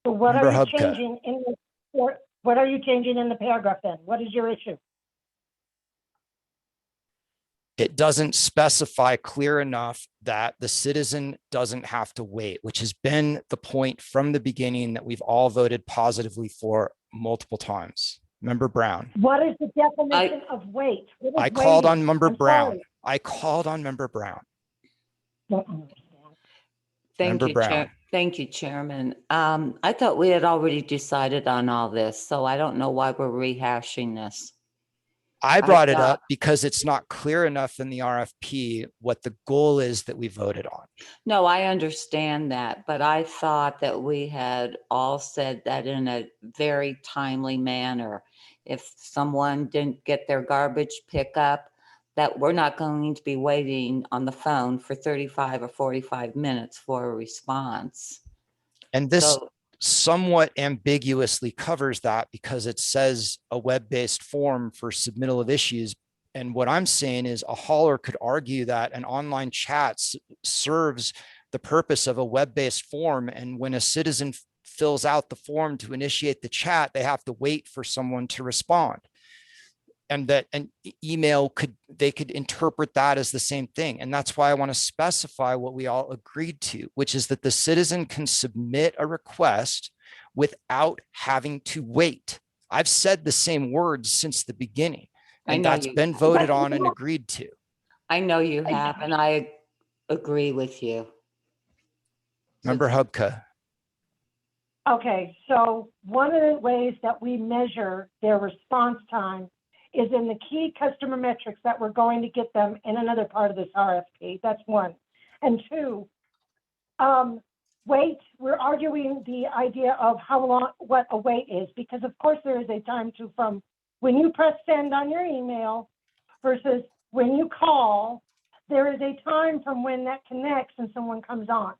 So what Member are you Hubka. changing in what are you changing in the paragraph then? What is your issue? It doesn't specify clear enough that the citizen doesn't have to wait, which has been the point from the beginning that we've all voted positively for multiple times. Member Brown. What is the definition of wait? What is I called waiting? on Member I'm Brown. sorry. I called on Member Brown. Don't understand. Thank Member you, Brown. Chair. Thank you, Chairman. I thought we had already decided on all this, so I don't know why we're rehashing this. I brought it thought- up because it's not clear enough in the RFP what the goal is that we voted on. No, I understand that, but I thought that we had all said that in a very timely manner. If someone didn't get their garbage pickup, that we're not going to be waiting on the phone for 35 or 45 minutes for a response. And this So, somewhat ambiguously covers that because it says a web-based form for submittal of issues. And what I'm saying is a hauler could argue that an online chat serves the purpose of a web-based form. And when a citizen fills out the form to initiate the chat, they have to wait for someone to respond. And that an email they could interpret that as the same thing. And that's why I want to specify what we all agreed to, which is that the citizen can submit a request without having to wait. I've said the same words since the beginning, I and know that's you been have. voted on and agreed to. I know you have, and I agree with you. Member Hubka. Okay, so one of the ways that we measure their response time is in the key customer metrics that we're going to get them in another part of this RFP. That's one. And two, wait, we're arguing the idea of how long, what a wait is, because of course there is a time to from when you press send on your email versus when you call, there is a time from when that connects and someone comes on.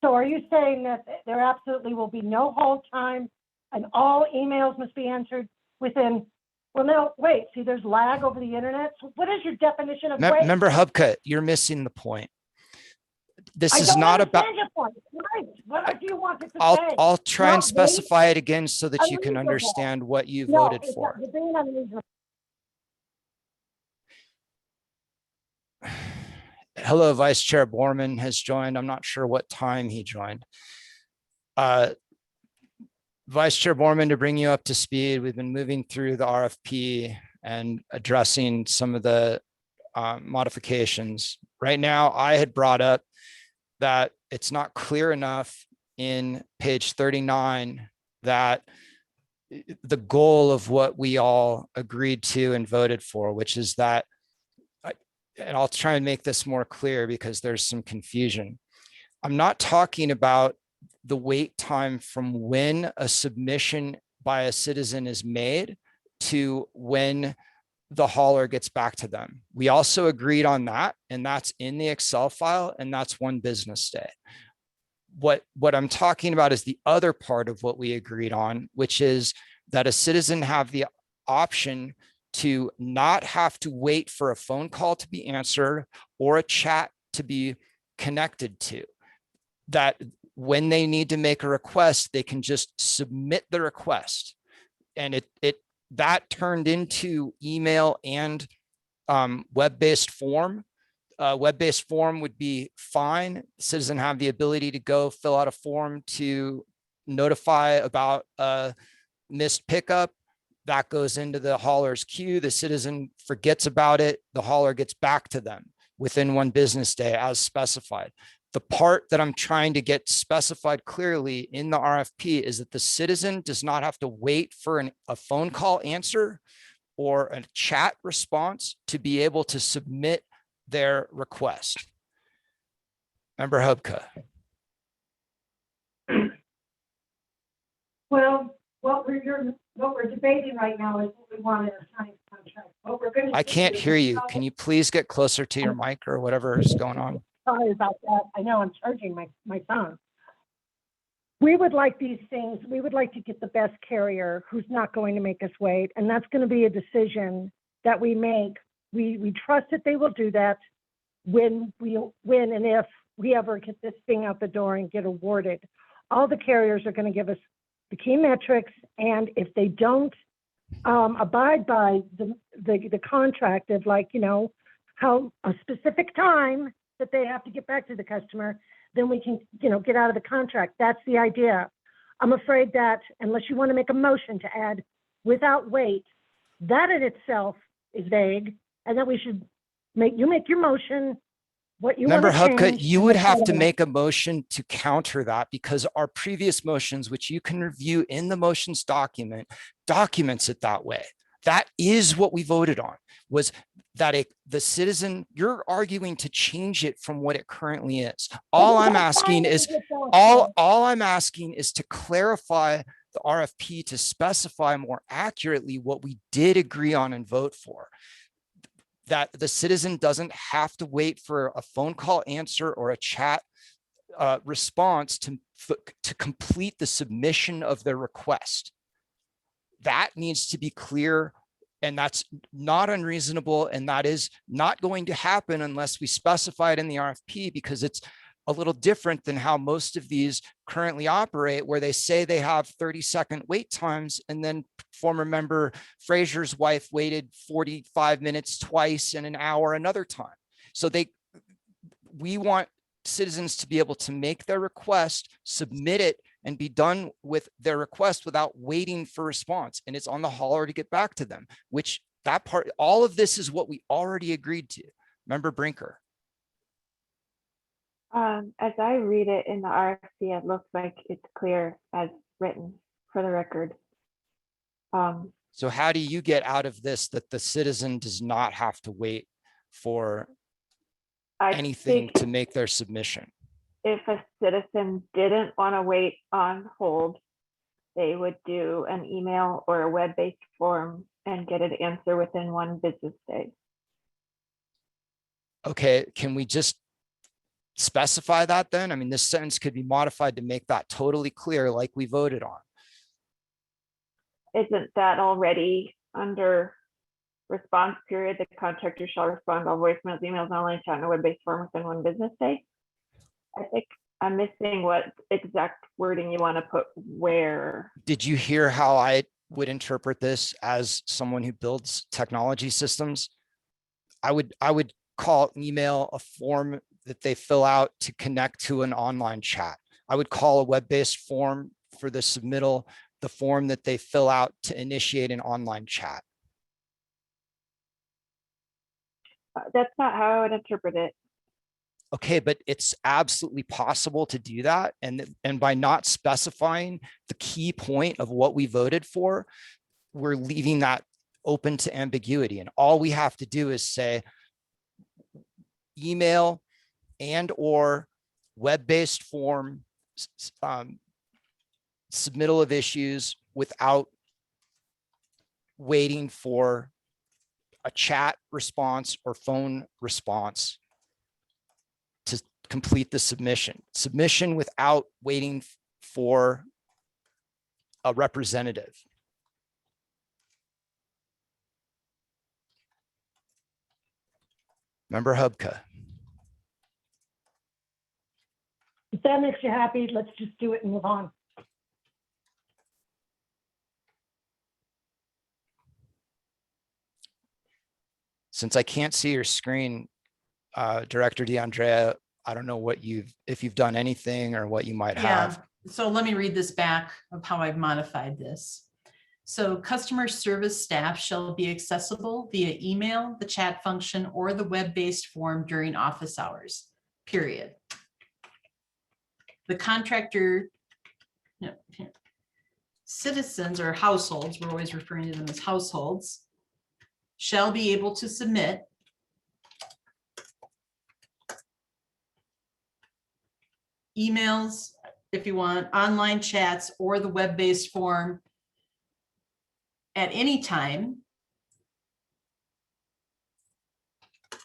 So are you saying that there absolutely will be no hold time and all emails must be answered within, well, no, wait, see, there's lag over the internet. So what is your definition of wait? Member Hubka, you're missing the point. This I is don't not about, understand your point. Right. What do you want it to say? I'll try Not and specify it again so that you can unreasonable. understand what you No, voted it's for. not- you're being unreasonable. Hello, Vice Chair Borman has joined. I'm not sure what time he joined. Vice Chair Borman, to bring you up to speed, we've been moving through the RFP and addressing some of the modifications. Right now, I had brought up that it's not clear enough in page 39 that the goal of what we all agreed to and voted for, which is that, and I'll try and make this more clear because there's some confusion. I'm not talking about the wait time from when a submission by a citizen is made to when the hauler gets back to them. We also agreed on that, and that's in the Excel file, and that's 1 business day. What I'm talking about is the other part of what we agreed on, which is that a citizen have the option to not have to wait for a phone call to be answered or a chat to be connected to. That when they need to make a request, they can just submit the request. And that turned into email and web-based form. Web-based form would be fine. Citizen have the ability to go fill out a form to notify about a missed pickup. That goes into the hauler's queue. The citizen forgets about it. The hauler gets back to them within 1 business day as specified. The part that I'm trying to get specified clearly in the RFP is that the citizen does not have to wait for a phone call answer or a chat response to be able to submit their request. Member Hubka. Well, what we're debating right now is what we want in a signed contract. What we're going to. I can't hear you. Can you please get closer to your mic or whatever is going on? Sorry about that. I know I'm charging my phone. We would like these things, we would like to get the best carrier who's not going to make us wait. And that's going to be a decision that we make. We trust that they will do that when and if we ever get this thing out the door and get awarded. All the carriers are going to give us the key metrics. And if they don't abide by the contract of, like, you know, how a specific time that they have to get back to the customer, then we can, you know, get out of the contract. That's the idea. I'm afraid that unless you want to make a motion to add without wait, that in itself is vague, and that we should make your motion, what you want Member to Hupka, change. you and would let's have vote to on it. make a motion to counter that because our previous motions, which you can review in the motions document, documents it that way. That is what we voted on, was that the citizen, you're arguing to change it from what it currently is. All I'm asking is, all I'm asking is to clarify the RFP to specify more accurately what we did agree on and vote for. That the citizen doesn't have to wait for a phone call answer or a chat response to complete the submission of their request. That needs to be clear, and that's not unreasonable, and that is not going to happen unless we specify it in the RFP, because it's a little different than how most of these currently operate, where they say they have 30-second wait times, and then former member Fraser's wife waited 45 minutes twice and an hour another time. So we want citizens to be able to make their request, submit it, and be done with their request without waiting for response. And it's on the hauler to get back to them, which that part, all of this is what we already agreed to. Member Brinker. As I read it in the RFP, it looks like it's clear as written for the record. So how do you get out of this that the citizen does not have to wait for I anything think to make their submission? if a citizen didn't want to wait on hold, they would do an email or a web-based form and get an answer within 1 business day. Okay, can we just specify that then? I mean, this sentence could be modified to make that totally clear, like we voted on. Isn't that already under response period? The contractor shall respond to all voicemails, emails, and online chat in a web-based form within 1 business day. I think I'm missing what exact wording you want to put where. Did you hear how I would interpret this as someone who builds technology systems? I would call email a form that they fill out to connect to an online chat. I would call a web-based form for the submittal the form that they fill out to initiate an online chat. That's not how I would interpret it. Okay, but it's absolutely possible to do that. And by not specifying the key point of what we voted for, we're leaving that open to ambiguity. And all we have to do is say email and or web-based form, submittal of issues without waiting for a chat response or phone response to complete the submission. Submission without waiting for a representative. Member Hubka. If that makes you happy, let's just do it and move on. Since I can't see your screen, Director DeAndrea, I don't know if you've done anything or what you might have. So let me read this back of how I've modified this. So customer service staff shall be accessible via email, the chat function, or the web-based form during office hours, period. The contractor, citizens or households, we're always referring to them as households, shall be able to submit emails, if you want, online chats, or the web-based form at any time I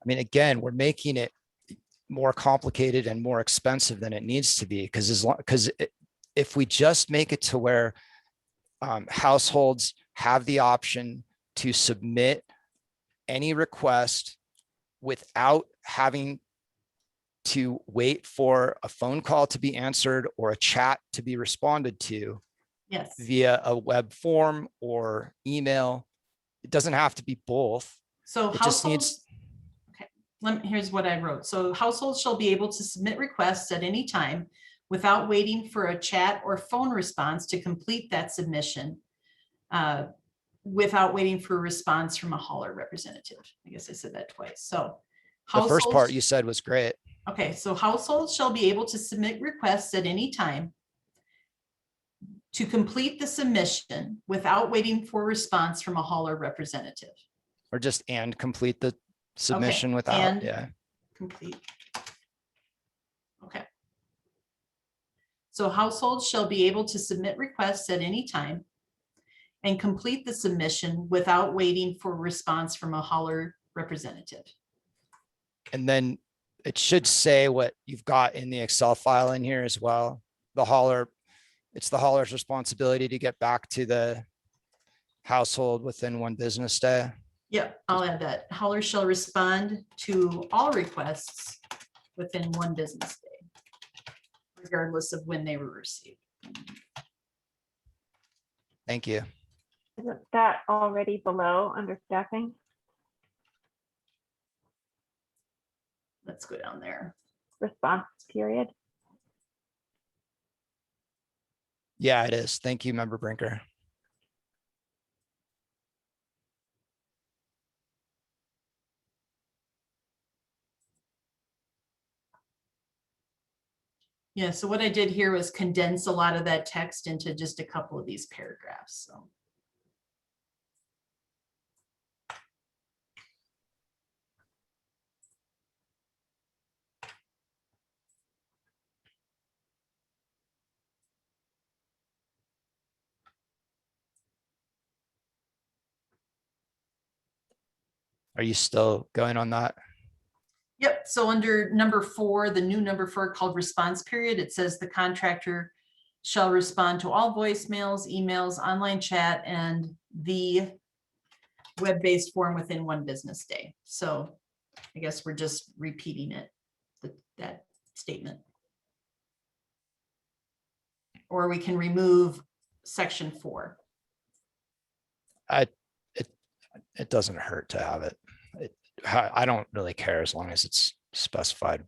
mean, again, we're making it more complicated and more expensive than it needs to be, because if we just make it to where households have the option to submit any request without having to wait for a phone call to be answered or a chat to be responded to yes. via a web form or email. It doesn't have to be both. So It just households, okay, here's what I wrote. So households shall be able to submit requests at any time without waiting for a chat or phone response to complete that submission, without waiting for a response from a hauler representative. I guess I said that twice. So The first part households- you said was great. Okay, so households shall be able to submit requests at any time to complete the submission without waiting for response from a hauler representative. Or just and complete the submission without, and- yeah. Complete. Okay. So households shall be able to submit requests at any time and complete the submission without waiting for response from a hauler representative. And then it should say what you've got in the Excel file in here as well. The hauler, it's the hauler's responsibility to get back to the household within 1 business day. Yep, I'll add that. Hauler shall respond to all requests within 1 business day, regardless of when they were received. Thank you. Isn't that already below under staffing? Let's go down there. Response period. Yeah, it is. Thank you, Member Brinker. Yeah, so what I did here was condense a lot of that text into just a couple of these paragraphs, so. Are you still going on that? Yep, so under number 4, the new number 4 called response period, it says the contractor shall respond to all voicemails, emails, online chat, and the web-based form within 1 business day. So I guess we're just repeating it, that statement. Or we can remove section 4. It doesn't hurt to have it. I don't really care as long as it's specified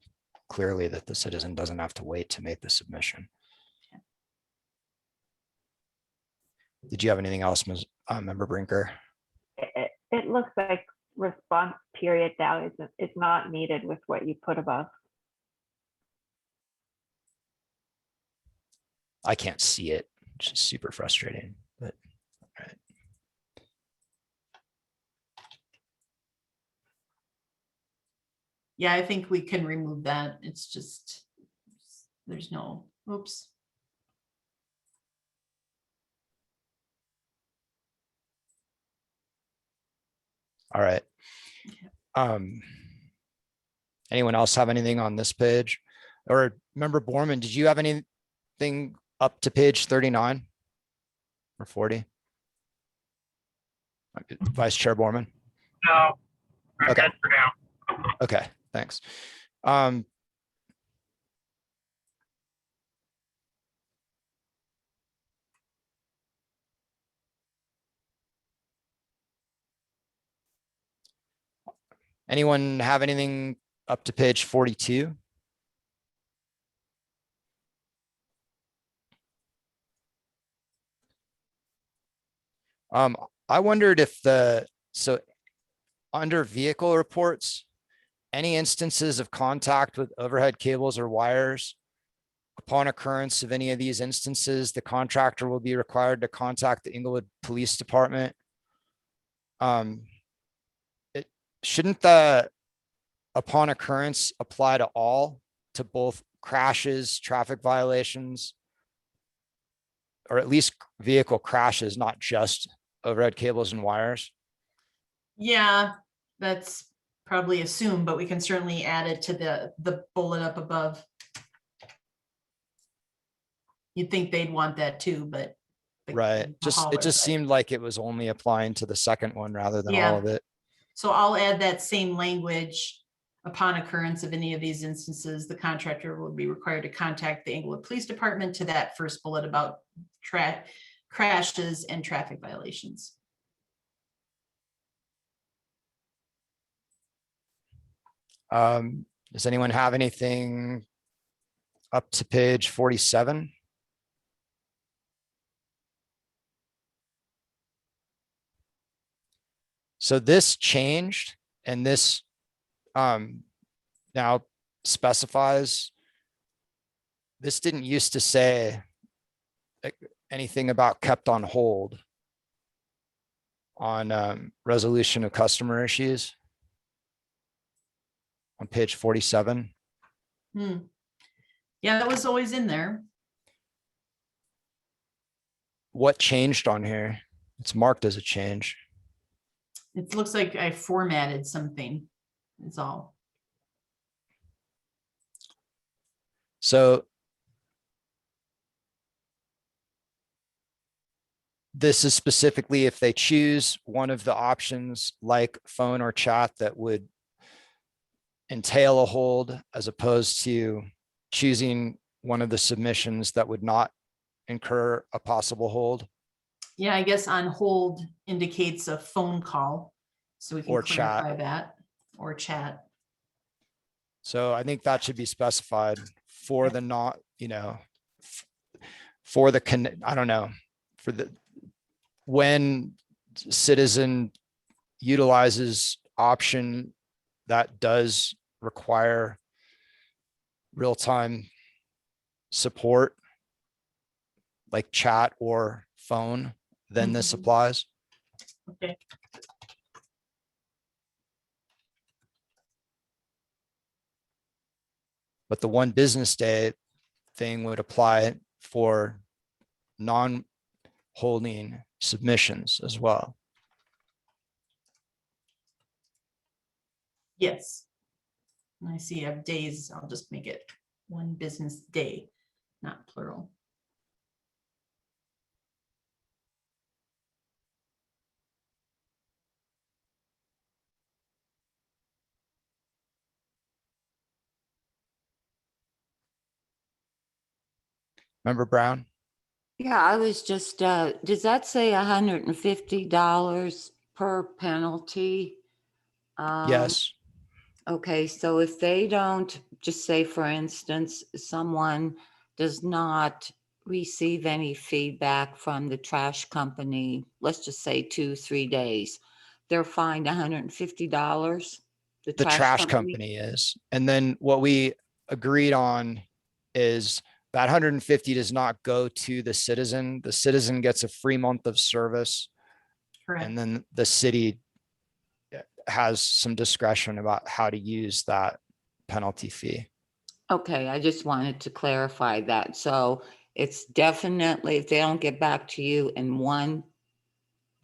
clearly that the citizen doesn't have to wait to make the submission. Did you have anything else, Member Brinker? It looks like response period now is not needed with what you put above. I can't see it, which is super frustrating, but all right. Yeah, I think we can remove that. It's just, there's no, oops. All right. Anyone else have anything on this page? Or Member Borman, did you have anything up to page 39 or 40? Vice Chair Borman? No, I'm Okay. good for now. Okay, thanks. Anyone have anything up to page 42? I wondered if so under vehicle reports, any instances of contact with overhead cables or wires, upon occurrence of any of these instances, the contractor will be required to contact the Inglewood Police Department. Shouldn't the upon occurrence apply to all, to both crashes, traffic violations, or at least vehicle crashes, not just overhead cables and wires? Yeah, that's probably assumed, but we can certainly add it to the bullet up above. You'd think they'd want that too, but. Right, the it hauler, just but- seemed like it was only applying to the second one rather than Yeah. all of it. So I'll add that same language. Upon occurrence of any of these instances, the contractor will be required to contact the Inglewood Police Department to that first bullet about crashes and traffic violations. Does anyone have anything up to page 47. So this changed, and this now specifies, this didn't used to say anything about kept on hold on resolution of customer issues on page 47. Hmm. Yeah, that was always in there. What changed on here? It's marked as a change. It looks like I formatted something. It's all. So this is specifically if they choose one of the options like phone or chat that would entail a hold, as opposed to choosing one of the submissions that would not incur a possible hold. Yeah, I guess on hold indicates a phone call. So we can Or chat. clarify that, or chat. So I think that should be specified for the not, for the, I don't know, for the, when citizen utilizes option that does require real-time support, like chat or phone, then this Mhm. applies. Okay. But the 1 business day thing would apply for non-holding submissions as well. Yes. And I see I have days. I'll just make it 1 business day, not plural. Member Brown? Yeah, I was just, does that say $150 per penalty? Yes. Okay, so if they don't, just say for instance, someone does not receive any feedback from the trash company, let's just say 2-3 days, they're fined $150? The trash company is. And then what we agreed on is that 150 does not go to the citizen. The citizen gets a free month of service. Correct. And then the city has some discretion about how to use that penalty fee. Okay, I just wanted to clarify that. So it's definitely, if they don't get back to you in 1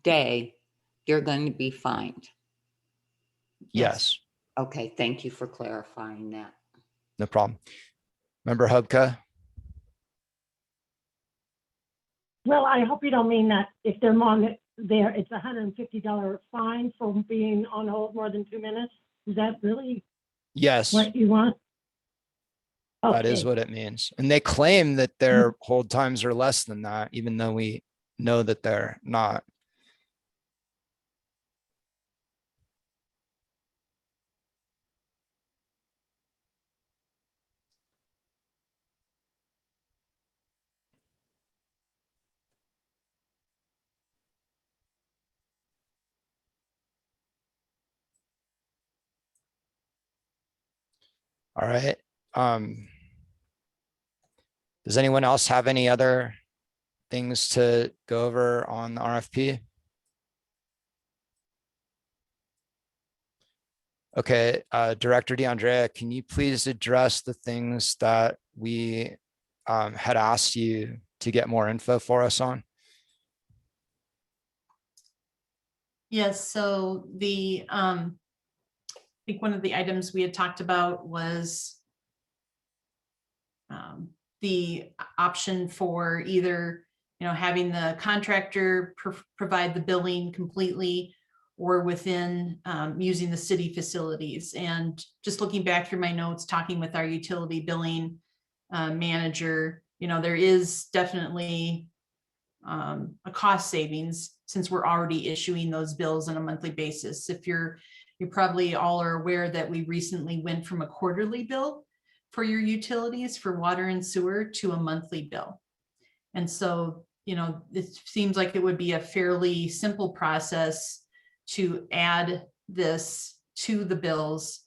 day, you're going to be fined. Yes, Okay, thank you for clarifying that. no problem. Member Hubka? Well, I hope you don't mean that if they're on there, it's $150 fine for being on hold more than 2 minutes. Is that really Yes, what you want? that is Okay. what it means. And they claim that their hold times are less than that, even though we know that they're not. All right. Does anyone else have any other things to go over on the RFP? Okay, Director DeAndrea, can you please address the things that we had asked you to get more info for us on? Yes, so I think one of the items we had talked about was the option for either, having the contractor provide the billing completely or within using the city facilities. And just looking back through my notes, talking with our utility billing manager, there is definitely a cost savings since we're already issuing those bills on a monthly basis. If you probably all are aware that we recently went from a quarterly bill for your utilities, for water and sewer, to a monthly bill. And so, you know, it seems like it would be a fairly simple process to add this to the bills.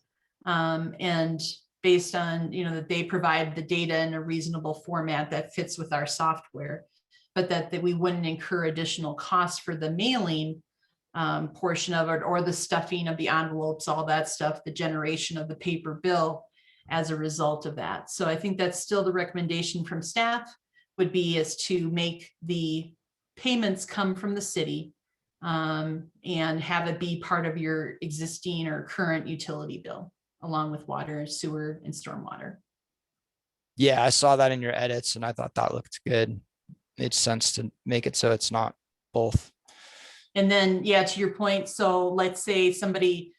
And based on, you know, that they provide the data in a reasonable format that fits with our software, but that we wouldn't incur additional costs for the mailing portion of it, or the stuffing of the envelopes, all that stuff, the generation of the paper bill as a result of that. So I think that's still the recommendation from staff would be, is to make the payments come from the city and have it be part of your existing or current utility bill, along with water, sewer, and stormwater. Yeah, I saw that in your edits and I thought that looked good. Made sense to make it so it's not both. And then, yeah, to your point, so let's say somebody,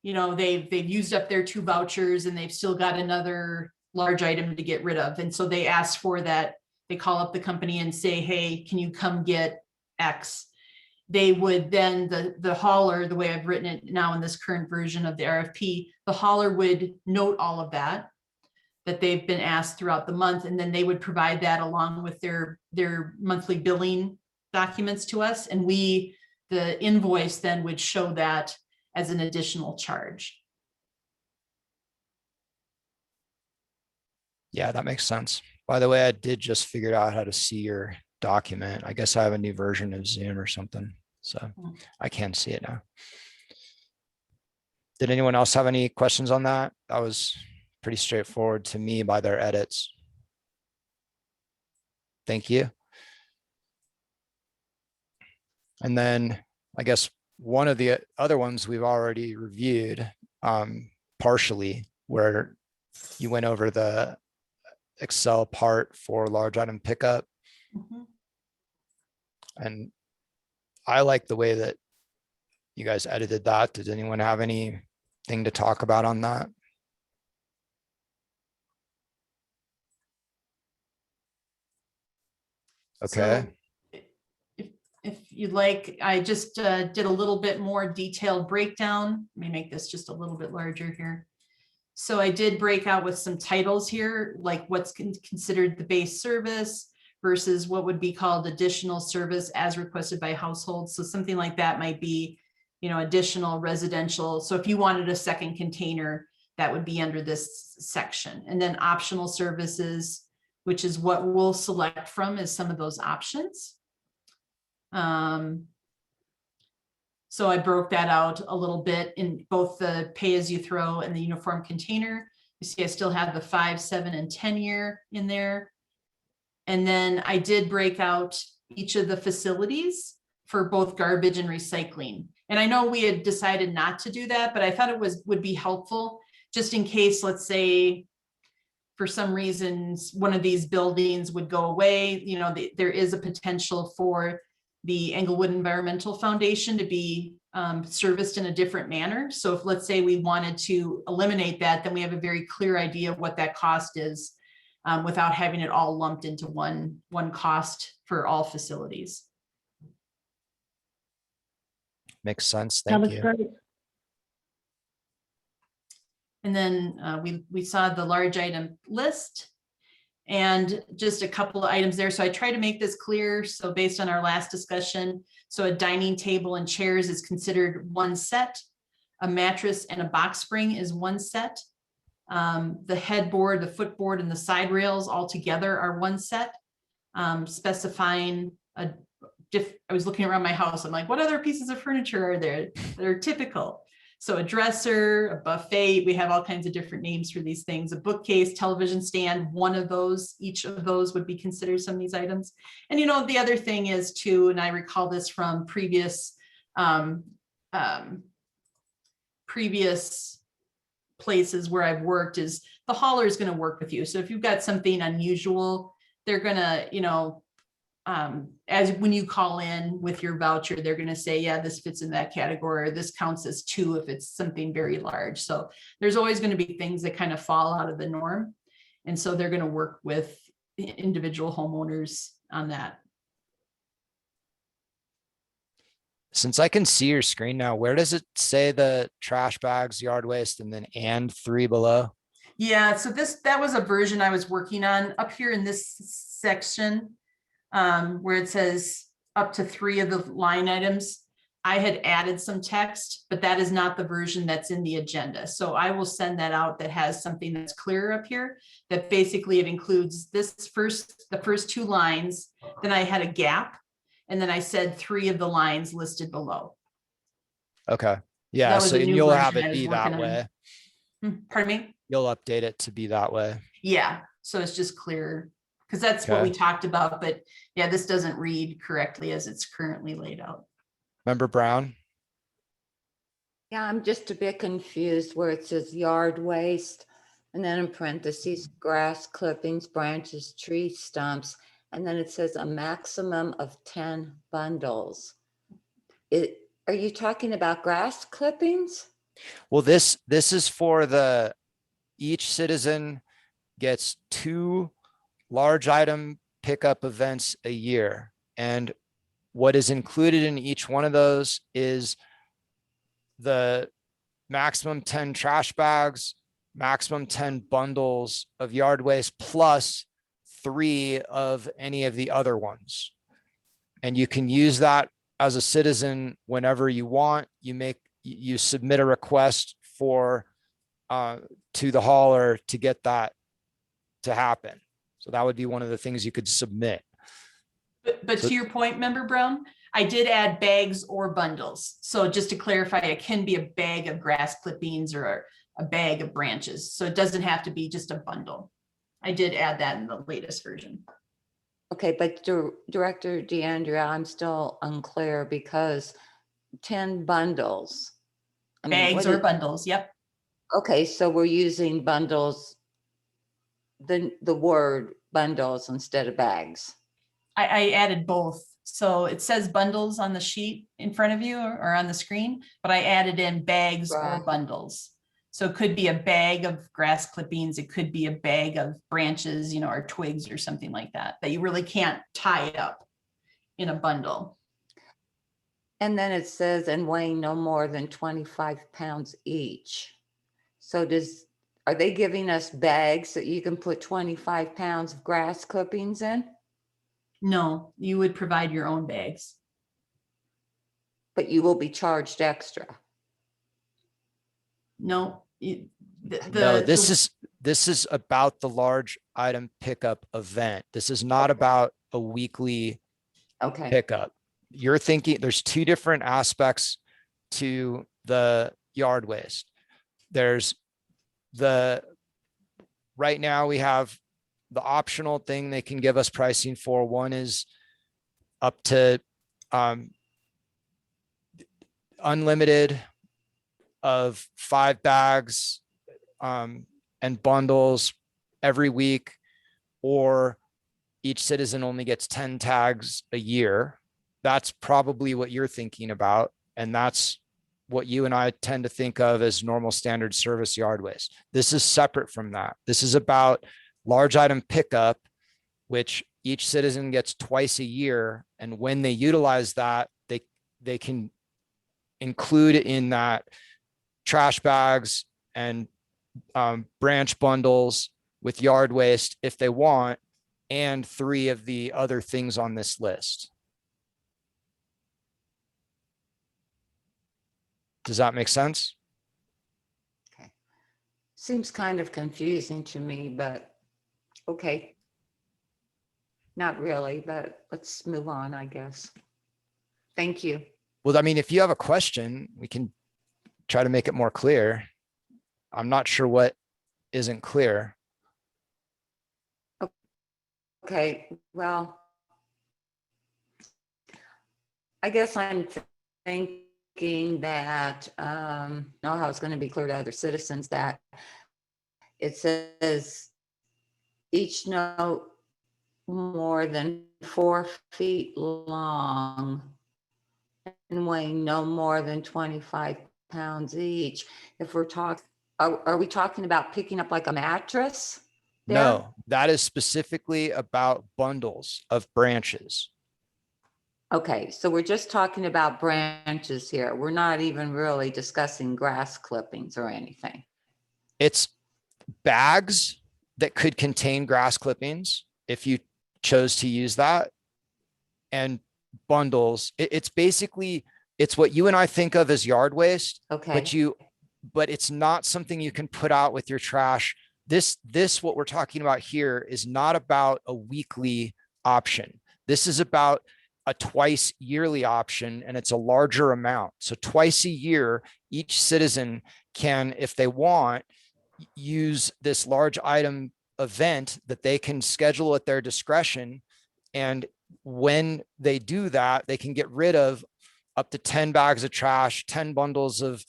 you know, they've used up their 2 vouchers and they've still got another large item to get rid of. And so they ask for that, they call up the company and say, hey, can you come get X? They would then, the hauler, the way I've written it now in this current version of the RFP, the hauler would note all of that they've been asked throughout the month, and then they would provide that along with their monthly billing documents to us. And we, the invoice then would show that as an additional charge. Yeah, that makes sense. By the way, I did just figure out how to see your document. I guess I have a new version of Zoom or something, so I can see it now. Did anyone else have any questions on that? That was pretty straightforward to me by their edits. Thank you. And then I guess one of the other ones we've already reviewed partially, where you went over the Excel part for large item pickup. Mhm. And I like the way that you guys edited that. Does anyone have anything to talk about on that? Okay. So, if you'd like, I just did a little bit more detailed breakdown. Let me make this just a little bit larger here. So I did break out with some titles here, like what's considered the base service versus what would be called additional service as requested by households. So something like that might be, you know, additional residential. So if you wanted a second container, that would be under this section. And then optional services, which is what we'll select from as some of those options. So I broke that out a little bit in both the pay as you throw and the uniform container. You see, I still have the 5, 7, and 10 year in there. And then I did break out each of the facilities for both garbage and recycling. And I know we had decided not to do that, but I thought it would be helpful just in case, let's say, for some reasons, one of these buildings would go away. You know, there is a potential for the Englewood Environmental Foundation to be serviced in a different manner. So if, let's say, we wanted to eliminate that, then we have a very clear idea of what that cost is without having it all lumped into one cost for all facilities. Makes sense. That Thank was you. great. And then we saw the large item list and just a couple of items there. So I try to make this clear. So based on our last discussion, so a dining table and chairs is considered one set. A mattress and a box spring is one set. The headboard, the footboard, and the side rails all together are one set. Specifying I was looking around my house. I'm like, what other pieces of furniture are there that are typical? So a dresser, a buffet, we have all kinds of different names for these things. A bookcase, television stand, one of those, each of those would be considered some of these items. And you know, the other thing is too, and I recall this from previous places where I've worked, is the hauler is going to work with you. So if you've got something unusual, they're going to, you know, as when you call in with your voucher, they're going to say, yeah, this fits in that category, or this counts as 2 if it's something very large. So there's always going to be things that kind of fall out of the norm. And so they're going to work with individual homeowners on that. Since I can see your screen now, where does it say the trash bags, yard waste, and then 3 below? Yeah, so that was a version I was working on up here in this section, where it says up to 3 of the line items. I had added some text, but that is not the version that's in the agenda. So I will send that out that has something that's clearer up here, that basically it includes the first 2 lines, then I had a gap, and then I said 3 of the lines listed below. Okay. Yeah, That was so a and new you'll have version I it was be that working on. way. Pardon me? You'll update it to be that way. Yeah, so it's just clearer, because that's what we Okay. talked about, but yeah, this doesn't read correctly as it's currently laid out. Member Brown? Yeah, I'm just a bit confused where it says yard waste and then in parentheses, grass clippings, branches, tree stumps, and then it says a maximum of 10 bundles. Are you talking about grass clippings? Well, this is for each citizen gets 2 large item pickup events a year. And what is included in each one of those is the maximum 10 trash bags, maximum 10 bundles of yard waste, plus 3 of any of the other ones. And you can use that as a citizen whenever you want. You submit a request for to the hauler to get that to happen. So that would be one of the things you could submit. But So- to your point, Member Brown, I did add bags or bundles. So just to clarify, it can be a bag of grass clippings or a bag of branches. So it doesn't have to be just a bundle. I did add that in the latest version. Okay, but Director DeAndrea, I'm still unclear because 10 bundles. I mean, Bags what or is- bundles, yep. Okay, so we're using bundles, the word bundles instead of bags. I added both. So it says bundles on the sheet in front of you or on the screen, but I added in bags or Right. bundles. So it could be a bag of grass clippings. It could be a bag of branches, or twigs or something like that, that you really can't tie up in a bundle. And then it says, and weighing no more than 25 pounds each. So are they giving us bags that you can put 25 pounds of grass clippings in? No, you would provide your own bags. But you will be charged extra. No. No, this is about the large item pickup event. This is not about a weekly Okay, pickup. You're thinking there's 2 different aspects to the yard waste. There's right now we have the optional thing they can give us pricing for. One is up to unlimited of 5 bags and bundles every week, or each citizen only gets 10 tags a year. That's probably what you're thinking about. And that's what you and I tend to think of as normal standard service yard waste. This is separate from that. This is about large item pickup, which each citizen gets twice a year. And when they utilize that, they can include in that trash bags and branch bundles with yard waste if they want, and 3 of the other things on this list. Does that make sense? okay. Seems kind of confusing to me, but okay. Not really, but let's move on, I guess. Thank you. Well, I mean, if you have a question, we can try to make it more clear. I'm not sure what isn't clear. Okay, well, I guess I'm thinking that, know how it's going to be clear to other citizens that it says each note more than 4 feet long and weighing no more than 25 pounds each. If we're talking, are we talking about picking up like a mattress? there? No, that is specifically about bundles of branches. Okay, so we're just talking about branches here. We're not even really discussing grass clippings or anything. It's bags that could contain grass clippings if you chose to use that, and bundles. It's basically, it's what you and I think of as yard waste, Okay. but it's not something you can put out with your trash. This, what we're talking about here is not about a weekly option. This is about a twice yearly option, and it's a larger amount. So twice a year, each citizen can, if they want, use this large item event that they can schedule at their discretion. And when they do that, they can get rid of up to 10 bags of trash, 10 bundles of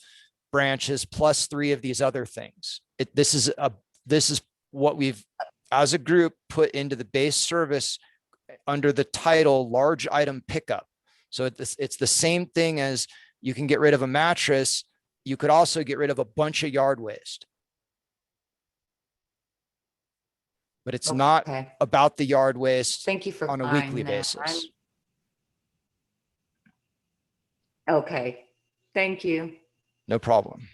branches, plus 3 of these other things. This is what we've, as a group, put into the base service under the title large item pickup. So it's the same thing as you can get rid of a mattress. You could also get rid of a bunch of yard waste. But it's not Okay. about the yard waste Thank you for on a clarifying weekly that. basis. Okay, thank you. No problem.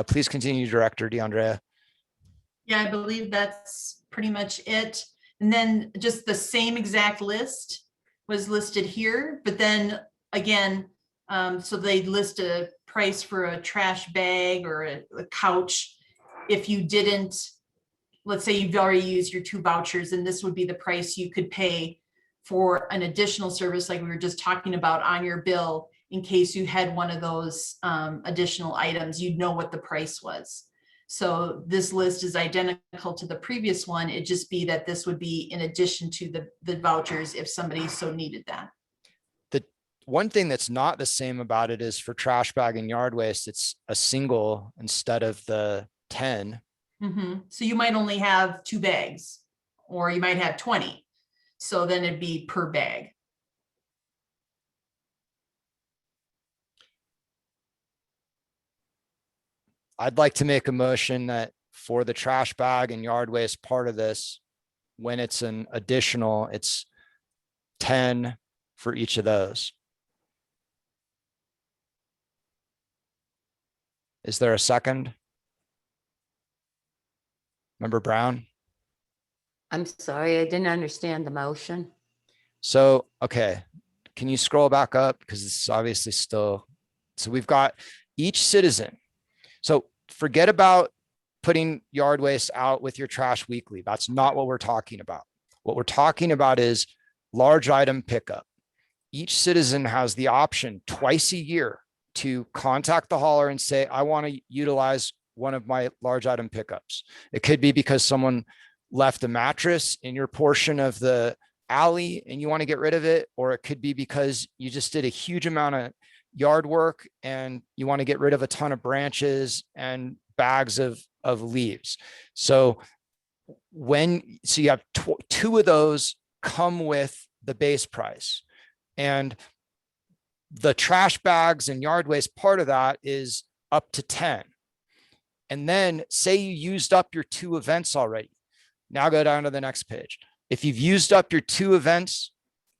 Please continue, Director DeAndrea. Yeah, I believe that's pretty much it. And then just the same exact list was listed here, but then again, so they list a price for a trash bag or a couch. If you didn't, let's say you've already used your 2 vouchers, and this would be the price you could pay for an additional service like we were just talking about on your bill. In case you had one of those additional items, you'd know what the price was. So this list is identical to the previous one. It'd just be that this would be in addition to the vouchers if somebody so needed that. The one thing that's not the same about it is for trash bag and yard waste, it's a single instead of the 10. So you might only have 2 bags, or you might have 20. So then it'd be per bag. I'd like to make a motion that for the trash bag and yard waste part of this, when it's an additional, it's 10 for each of those. Is there a second? Member Brown? I'm sorry, I didn't understand the motion. So, okay, can you scroll back up? Because this is obviously still, so we've got each citizen. So forget about putting yard waste out with your trash weekly. That's not what we're talking about. What we're talking about is large item pickup. Each citizen has the option twice a year to contact the hauler and say, I want to utilize one of my large item pickups. It could be because someone left a mattress in your portion of the alley and you want to get rid of it, or it could be because you just did a huge amount of yard work and you want to get rid of a ton of branches and bags of leaves. So you have 2 of those come with the base price, and the trash bags and yard waste part of that is up to 10. And then say you used up your 2 events already. Now go down to the next page. If you've used up your 2 events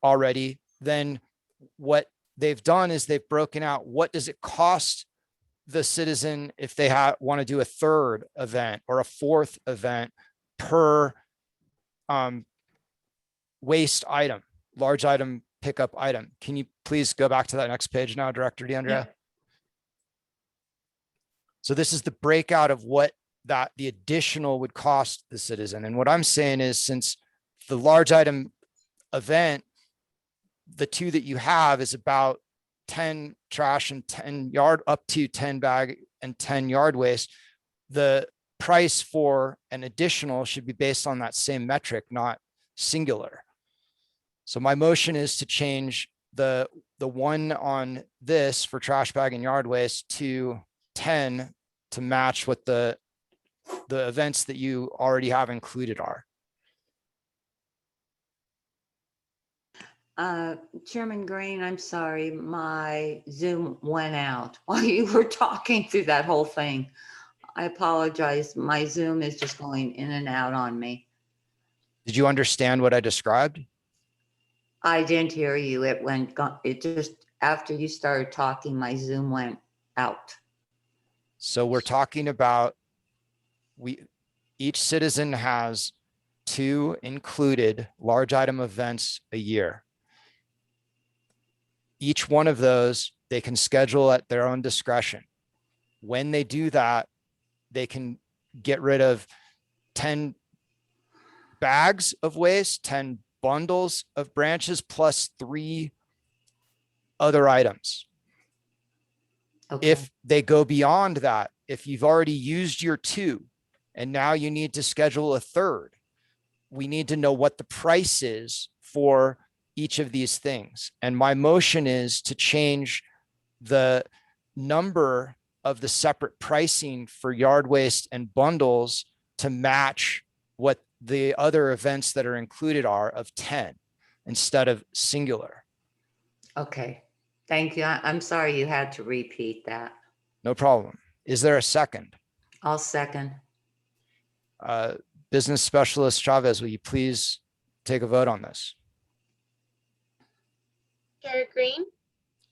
already, then what they've done is they've broken out what does it cost the citizen if they want to do a 3rd event or a 4th event per waste item, large item pickup item. Can you please go back to that next page now, Director DeAndrea? Yeah. So this is the breakout of what the additional would cost the citizen. And what I'm saying is, since the large item event, the 2 that you have is about 10 trash and 10 yard, up to 10 bag and 10 yard waste, the price for an additional should be based on that same metric, not singular. So my motion is to change the one on this for trash bag and yard waste to 10 to match what the events that you already have included are. Chairman Green, I'm sorry, my Zoom went out while you were talking through that whole thing. I apologize. My Zoom is just going in and out on me. Did you understand what I described? I didn't hear you. It just, after you started talking, my Zoom went out. So we're talking about, each citizen has 2 included large item events a year. Each one of those they can schedule at their own discretion. When they do that, they can get rid of 10 bags of waste, 10 bundles of branches, plus 3 other items. Okay. If they go beyond that, if you've already used your 2 and now you need to schedule a 3rd, we need to know what the price is for each of these things. And my motion is to change the number of the separate pricing for yard waste and bundles to match what the other events that are included are of 10 instead of singular. Okay, thank you. I'm sorry you had to repeat that. No problem. Is there a second? I'll second. Business Specialist Chavez, will you please take a vote on this? Chair Green,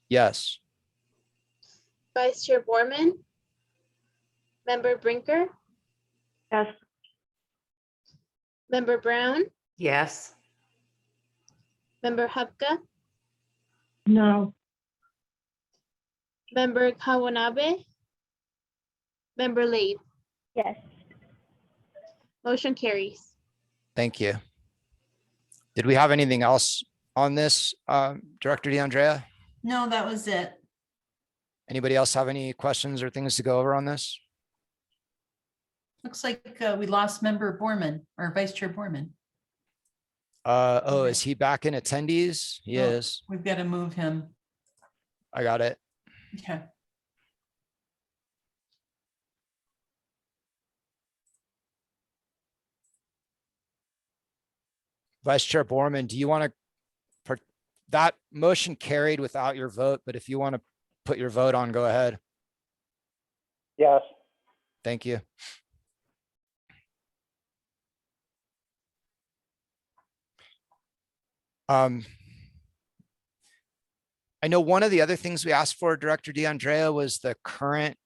Yes. Vice Chair Borman, Member Brinker, Yes. Member Brown, Yes. Member Hupka, No, Member Kawanabe, Member Lade. Yes. Motion carries. Thank you. Did we have anything else on this, Director DeAndrea? No, that was it. Anybody else have any questions or things to go over on this? Looks like we lost Member Borman or Vice Chair Borman. Oh, Okay. is he back in attendees? He Oh. is. We've got to move him. I got it. Okay. Vice Chair Borman, do you want to, that motion carried without your vote, but if you want to put your vote on, go ahead. Yes. Thank you. I know one of the other things we asked for, Director DeAndrea, was the current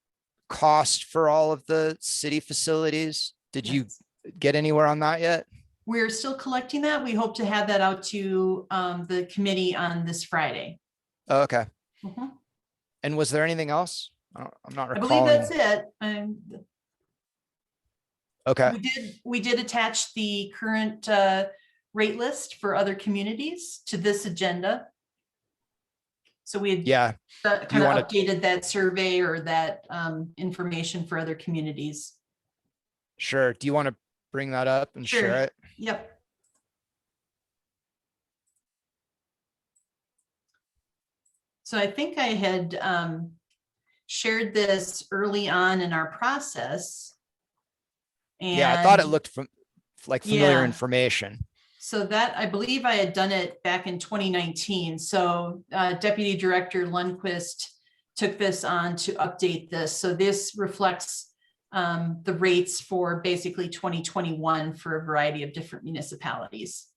cost for all of the city facilities. Did you Yes. get anywhere on that yet? We're still collecting that. We hope to have that out to the committee on this Friday. Oh, okay. Mhm. And was there anything else? I'm not I believe recalling. that's it. Okay, We did attach the current rate list for other communities to this agenda. So we had yeah, kind of wanna- updated that survey or that information for other communities. sure. Do you want to bring that up and Sure. share it? Yep. So I think I had shared this early on in our process. Yeah, I thought it And looked like familiar Yeah. information. so that, I believe I had done it back in 2019. So Deputy Director Lundquist took this on to update this. So this reflects the rates for basically 2021 for a variety of different municipalities.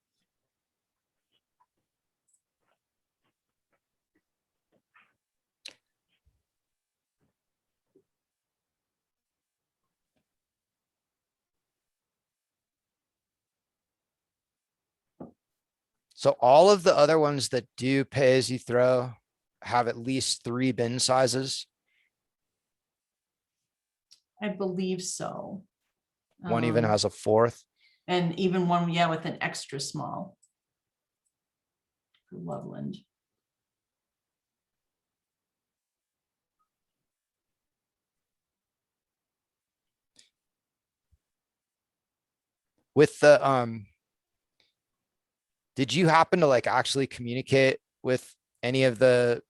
So all of the other ones that do pay as you throw have at least 3 bin sizes. I believe so. One even Um, has a 4th. And even one, yeah, with an extra small. For Loveland. With the, did you happen to like actually communicate with any of the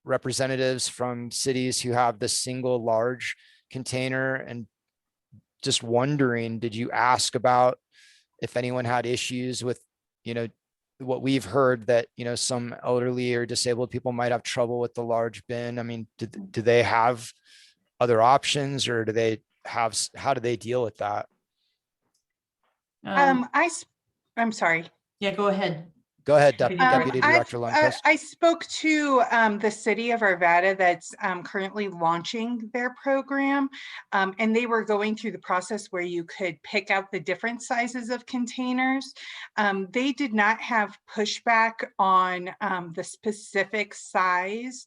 representatives from cities who have the single large container? And just wondering, did you ask about if anyone had issues with, what we've heard that, some elderly or disabled people might have trouble with the large bin? I mean, do they have other options, or how do they deal with that? Um, I'm sorry. Yeah, go ahead. Go ahead, Deputy Deputy Director Director Lundquist. I spoke to the city of Arvada that's currently launching their program. And they were going through the process where you could pick out the different sizes of containers. They did not have pushback on the specific size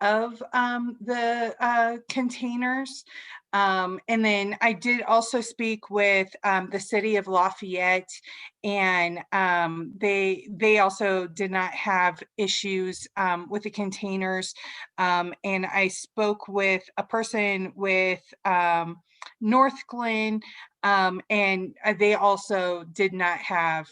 of the containers. And then I did also speak with the city of Lafayette, and they also did not have issues with the containers. And I spoke with a person with North Glen, and they also did not have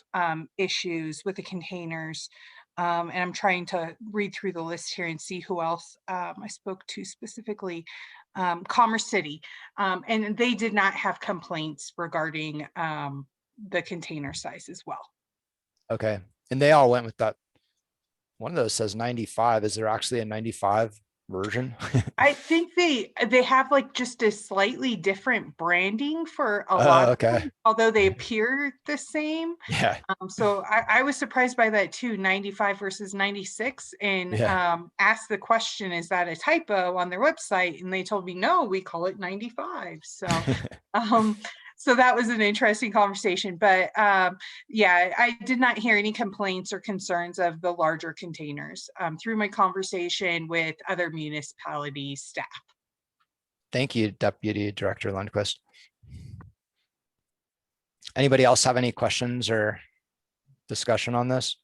issues with the containers. And I'm trying to read through the list here and see who else I spoke to specifically. Commerce City, and they did not have complaints regarding the container size as well. Okay, and they all went with that. One of those says 95. Is there actually a 95 version? I think they have like just a slightly different branding for a lot of them, although they appear the same. Yeah. So I was surprised by that too, 95 versus 96, and asked the question, is that a typo on their website? And they told me, no, we call it 95. So so that was an interesting conversation, but yeah, I did not hear any complaints or concerns of the larger containers through my conversation with other municipality staff. Thank you, Deputy Director Lundquist. Anybody else have any questions or discussion on this?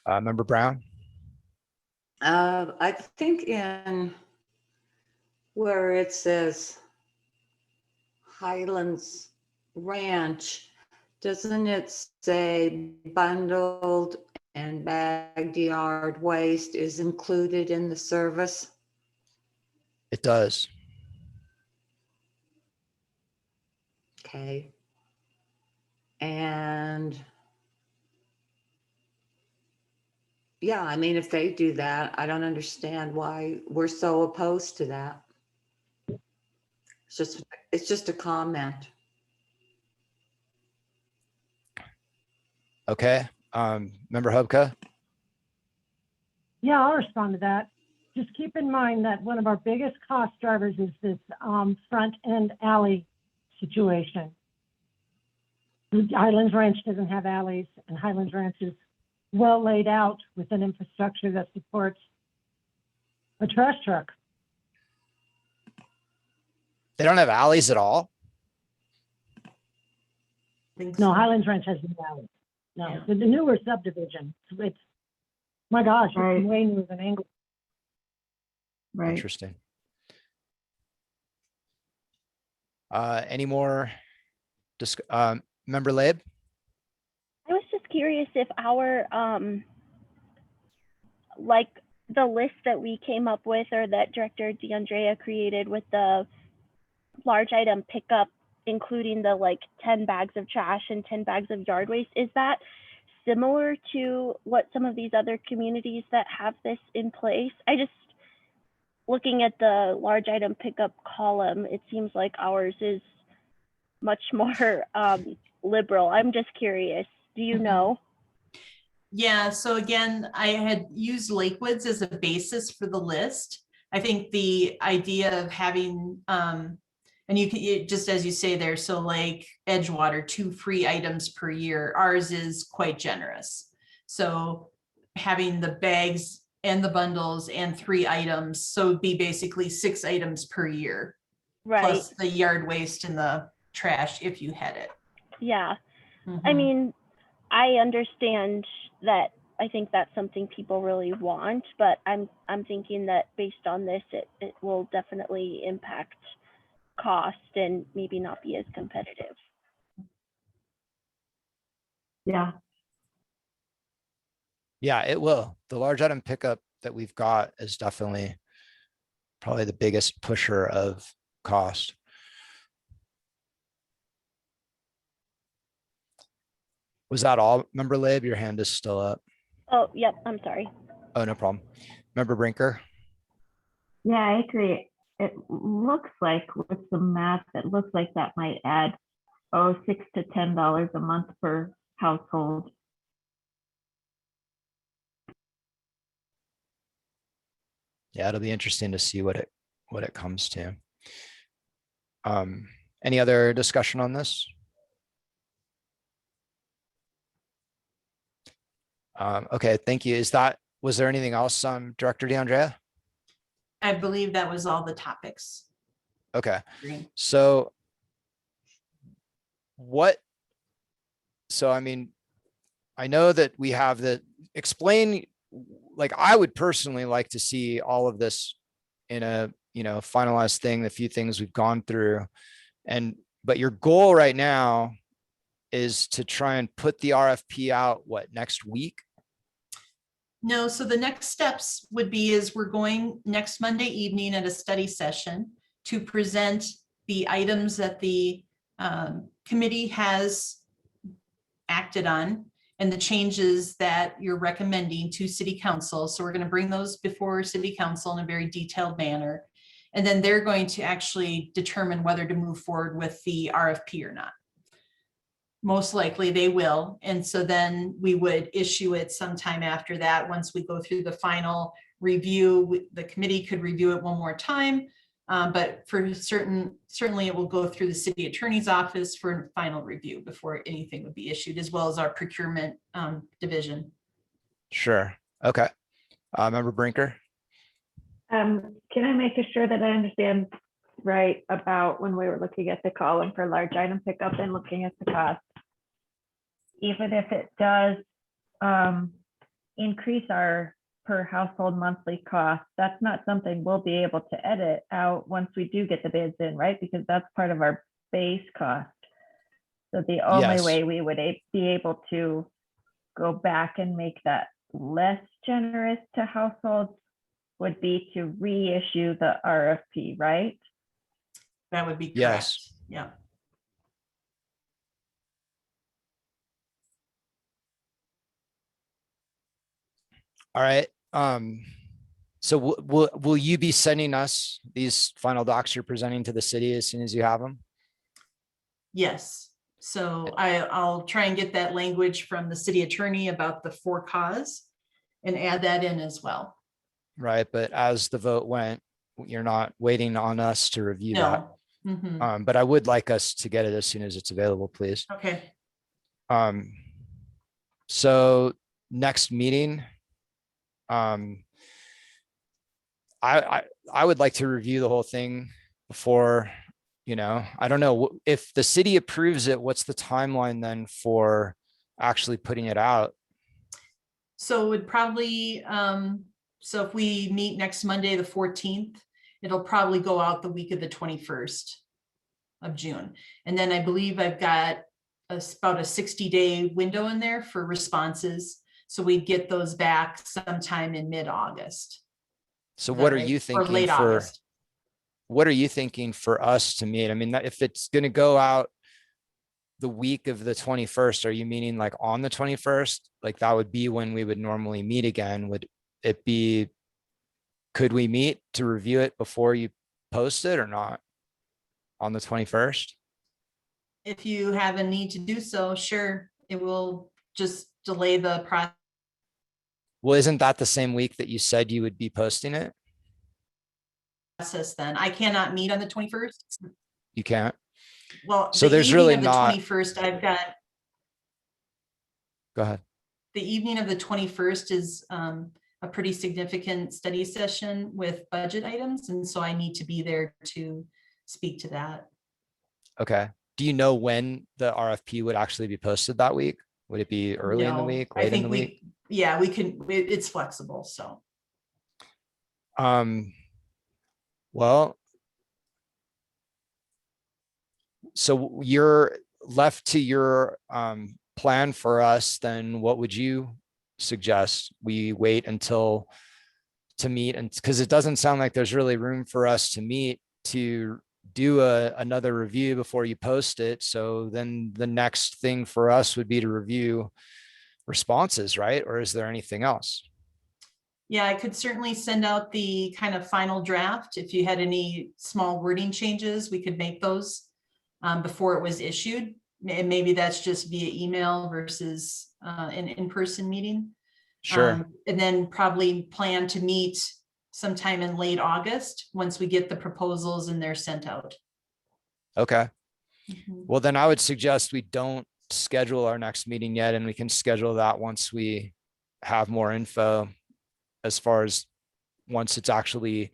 Member Brown? I think in where it says Highlands Ranch, doesn't it say bundled and bagged yard waste is included in the service? It does. Okay. And yeah, I mean, if they do that, I don't understand why we're so opposed to that. It's just a comment. Okay, Member Hubka? Yeah, I'll respond to that. Just keep in mind that one of our biggest cost drivers is this front end alley situation. Highlands Ranch doesn't have alleys, and Highlands Ranch is well laid out with an infrastructure that supports a trash truck. They don't have alleys at all? No, Highlands Ranch has no alleys. No, the newer subdivision. It's, my gosh, it's way newer than Angle. Right. Interesting. Any more Member Laib? I was just curious if our, like the list that we came up with or that Director DeAndrea created with the large item pickup, including the like 10 bags of trash and 10 bags of yard waste, is that similar to what some of these other communities that have this in place? I just, looking at the large item pickup column, it seems like ours is much more liberal. I'm just curious. Do you know? Yeah, so again, I had used Lakewoods as a basis for the list. I think the idea of having, and you can, just as you say there, so like Edgewater, 2 free items per year, ours is quite generous. So having the bags and the bundles and 3 items, so it'd be basically 6 items per year. Right. Plus the yard waste and the trash if you had it. Yeah. I mean, I understand that. I think that's something people really want, but I'm thinking that based on this, it will definitely impact cost and maybe not be as competitive. Yeah. Yeah, it will. The large item pickup that we've got is definitely probably the biggest pusher of cost. Was that all, Member Laib? Your hand is still up. Oh, yep, I'm sorry. Oh, no problem. Member Brinker? Yeah, I agree. It looks like with the math, it looks like that might add $6 to $10 a month per household. Yeah, it'll be interesting to see what it comes to. Any other discussion on this? Okay, thank you. Was there anything else, Director DeAndrea? I believe that was all the topics. Okay, Green. so I mean, I know that we have explain, like, I would personally like to see all of this in a, finalized thing, the few things we've gone through. But your goal right now is to try and put the RFP out, next week? No, so the next steps would be is we're going next Monday evening at a study session to present the items that the committee has acted on and the changes that you're recommending to City Council. So we're going to bring those before City Council in a very detailed manner. And then they're going to actually determine whether to move forward with the RFP or not. Most likely they will. And so then we would issue it sometime after that. Once we go through the final review, the committee could review it one more time. But for certainly it will go through the city attorney's office for final review before anything would be issued, as well as our procurement division. Sure. Okay. Member Brinker? Can I make sure that I understand right about when we were looking at the column for large item pickup and looking at the cost? Even if it does increase our per household monthly cost, that's not something we'll be able to edit out once we do get the bids in, right? Because that's part of our base cost. So the only Yes. way we would be able to go back and make that less generous to households would be to reissue the RFP, right? That would be correct. Yes. Yeah. All right. So will you be sending us these final docs you're presenting to the city as soon as you have them? Yes. So I'll try and get that language from the city attorney about the for cause and add that in as well. Right. But as the vote went, you're not waiting on us to review that. No. Mhm. But I would like us to get it as soon as it's available, please. Okay. So next meeting, I would like to review the whole thing before, I don't know if the city approves it, what's the timeline then for actually putting it out? So it would probably, so if we meet next Monday, the 14th, it'll probably go out the week of the 21st of June. And then I believe I've got about a 60-day window in there for responses. So we'd get those back sometime in mid-August. So what are you Or thinking late August. what are you thinking for us to meet? I mean, if it's going to go out the week of the 21st, are you meaning like on the 21st? Like that would be when we would normally meet again. Would it be, could we meet to review it before you post it or not on the 21st? If you have a need to do so, sure, it will just delay the process. Well, isn't that the same week that you said you would be posting it? Then I cannot meet on the 21st. You can't. Well, So the there's evening really of the not. 21st, I've got, Go ahead. the evening of the 21st is a pretty significant study session with budget items. And so I need to be there to speak to that. Okay. Do you know when the RFP would actually be posted that week? Would it be early in the No, week, I late in think the week? yeah, we can, it's flexible, so. Well, so you're left to your plan for us, then what would you suggest? We wait until to meet, and because it doesn't sound like there's really room for us to meet to do another review before you post it. So then the next thing for us would be to review responses, right? Or is there anything else? Yeah, I could certainly send out the kind of final draft. If you had any small wording changes, we could make those before it was issued. And maybe that's just via email versus an in-person meeting. Sure. And then probably plan to meet sometime in late August, once we get the proposals and they're sent out. Okay. Mhm. Well, then I would suggest we don't schedule our next meeting yet, and we can schedule that once we have more info. As far as once it's actually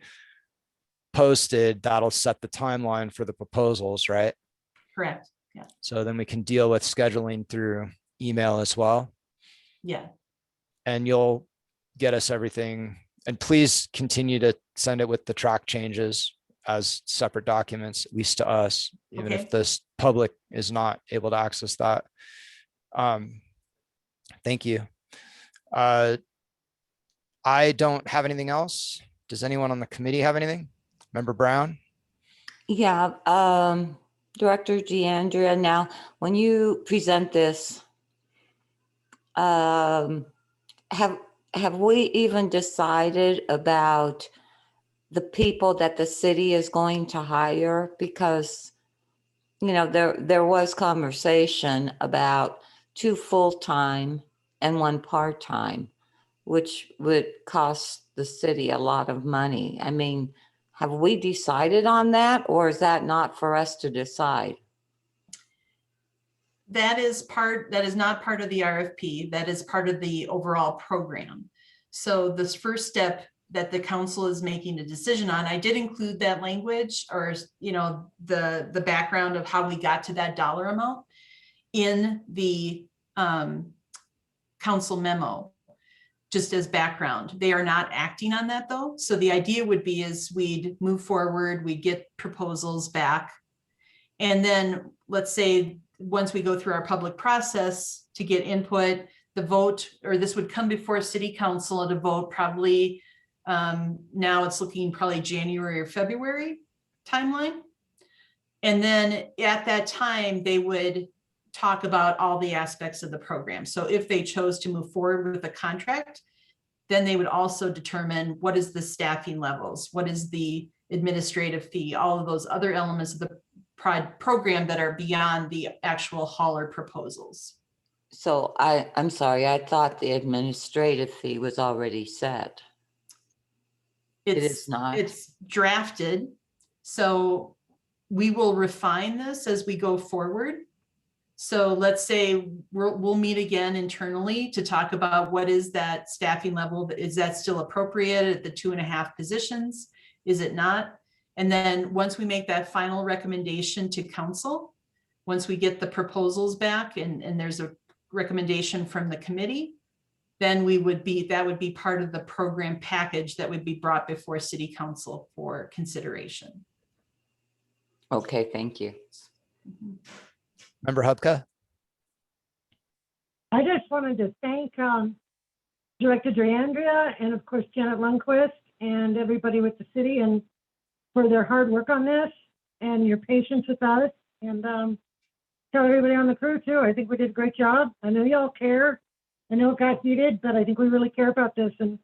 posted, that'll set the timeline for the proposals, right? Correct. Yeah. So then we can deal with scheduling through email as well. Yeah. And you'll get us everything. And please continue to send it with the track changes as separate documents, at least to us, even Okay. if this public is not able to access that. Thank you. I don't have anything else. Does anyone on the committee have anything? Member Brown? Yeah, Director DeAndrea, now, when you present this, have we even decided about the people that the city is going to hire? Because, you know, there was conversation about 2 full-time and 1 part-time, which would cost the city a lot of money. I mean, have we decided on that, or is that not for us to decide? That is not part of the RFP. That is part of the overall program. So this first step that the council is making a decision on, I did include that language, or, you know, the background of how we got to that dollar amount in the council memo, just as background. They are not acting on that though. So the idea would be is we'd move forward, we get proposals back. And then let's say, once we go through our public process to get input, the vote, or this would come before city council at a vote, probably now it's looking probably January or February timeline. And then at that time, they would talk about all the aspects of the program. So if they chose to move forward with a contract, then they would also determine what is the staffing levels, what is the administrative fee, all of those other elements of the program that are beyond the actual hauler proposals. So I'm sorry, I thought the administrative fee was already set. It is not. It's drafted. So we will refine this as we go forward. So let's say we'll meet again internally to talk about what is that staffing level. Is that still appropriate at the 2.5 positions? Is it not? And then once we make that final recommendation to council, once we get the proposals back and there's a recommendation from the committee, then that would be part of the program package that would be brought before city council for consideration. Okay, thank you. Member Hubka? I just wanted to thank Director DeAndrea and of course Janet Lundquist and everybody with the city and for their hard work on this and your patience with us, and tell everybody on the crew too. I think we did a great job. I know y'all care. I know it got heated, but I think we really care about this, and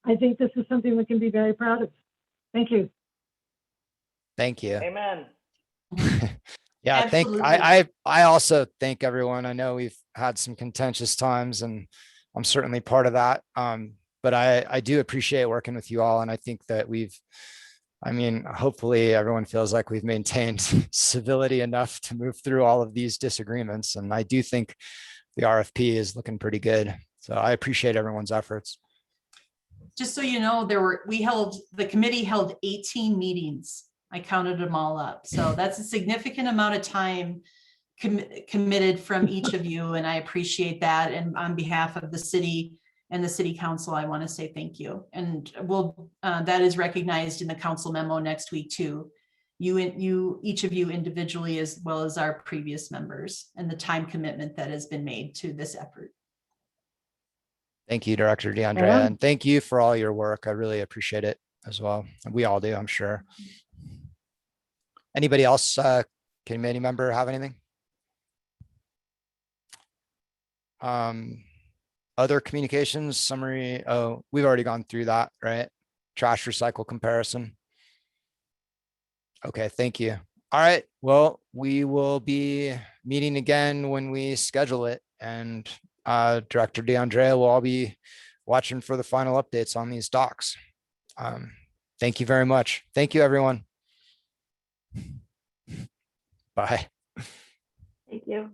I think this is something we can be very proud of. Thank you. Thank you. Amen. Yeah, Absolutely. I also thank everyone. I know we've had some contentious times and I'm certainly part of that. But I do appreciate working with you all. And I think that hopefully everyone feels like we've maintained civility enough to move through all of these disagreements. And I do think the RFP is looking pretty good. So I appreciate everyone's efforts. Just so you know, the committee held 18 meetings. I counted them all up. So that's a significant amount of time committed from each of you. And I appreciate that. And on behalf of the city and the city council, I want to say thank you. And that is recognized in the council memo next week too. Each of you individually, as well as our previous members, and the time commitment that has been made to this effort. Thank you, Director DeAndrea, and thank you for all your work. I really appreciate it as well. We all do, I'm sure. Anybody else, committee member have anything? Other communications summary. Oh, we've already gone through that, right? Trash recycle comparison. Okay, thank you. All right, well, we will be meeting again when we schedule it, and Director DeAndrea will all be watching for the final updates on these docs. Thank you very much. Thank you, everyone. Bye. Thank you.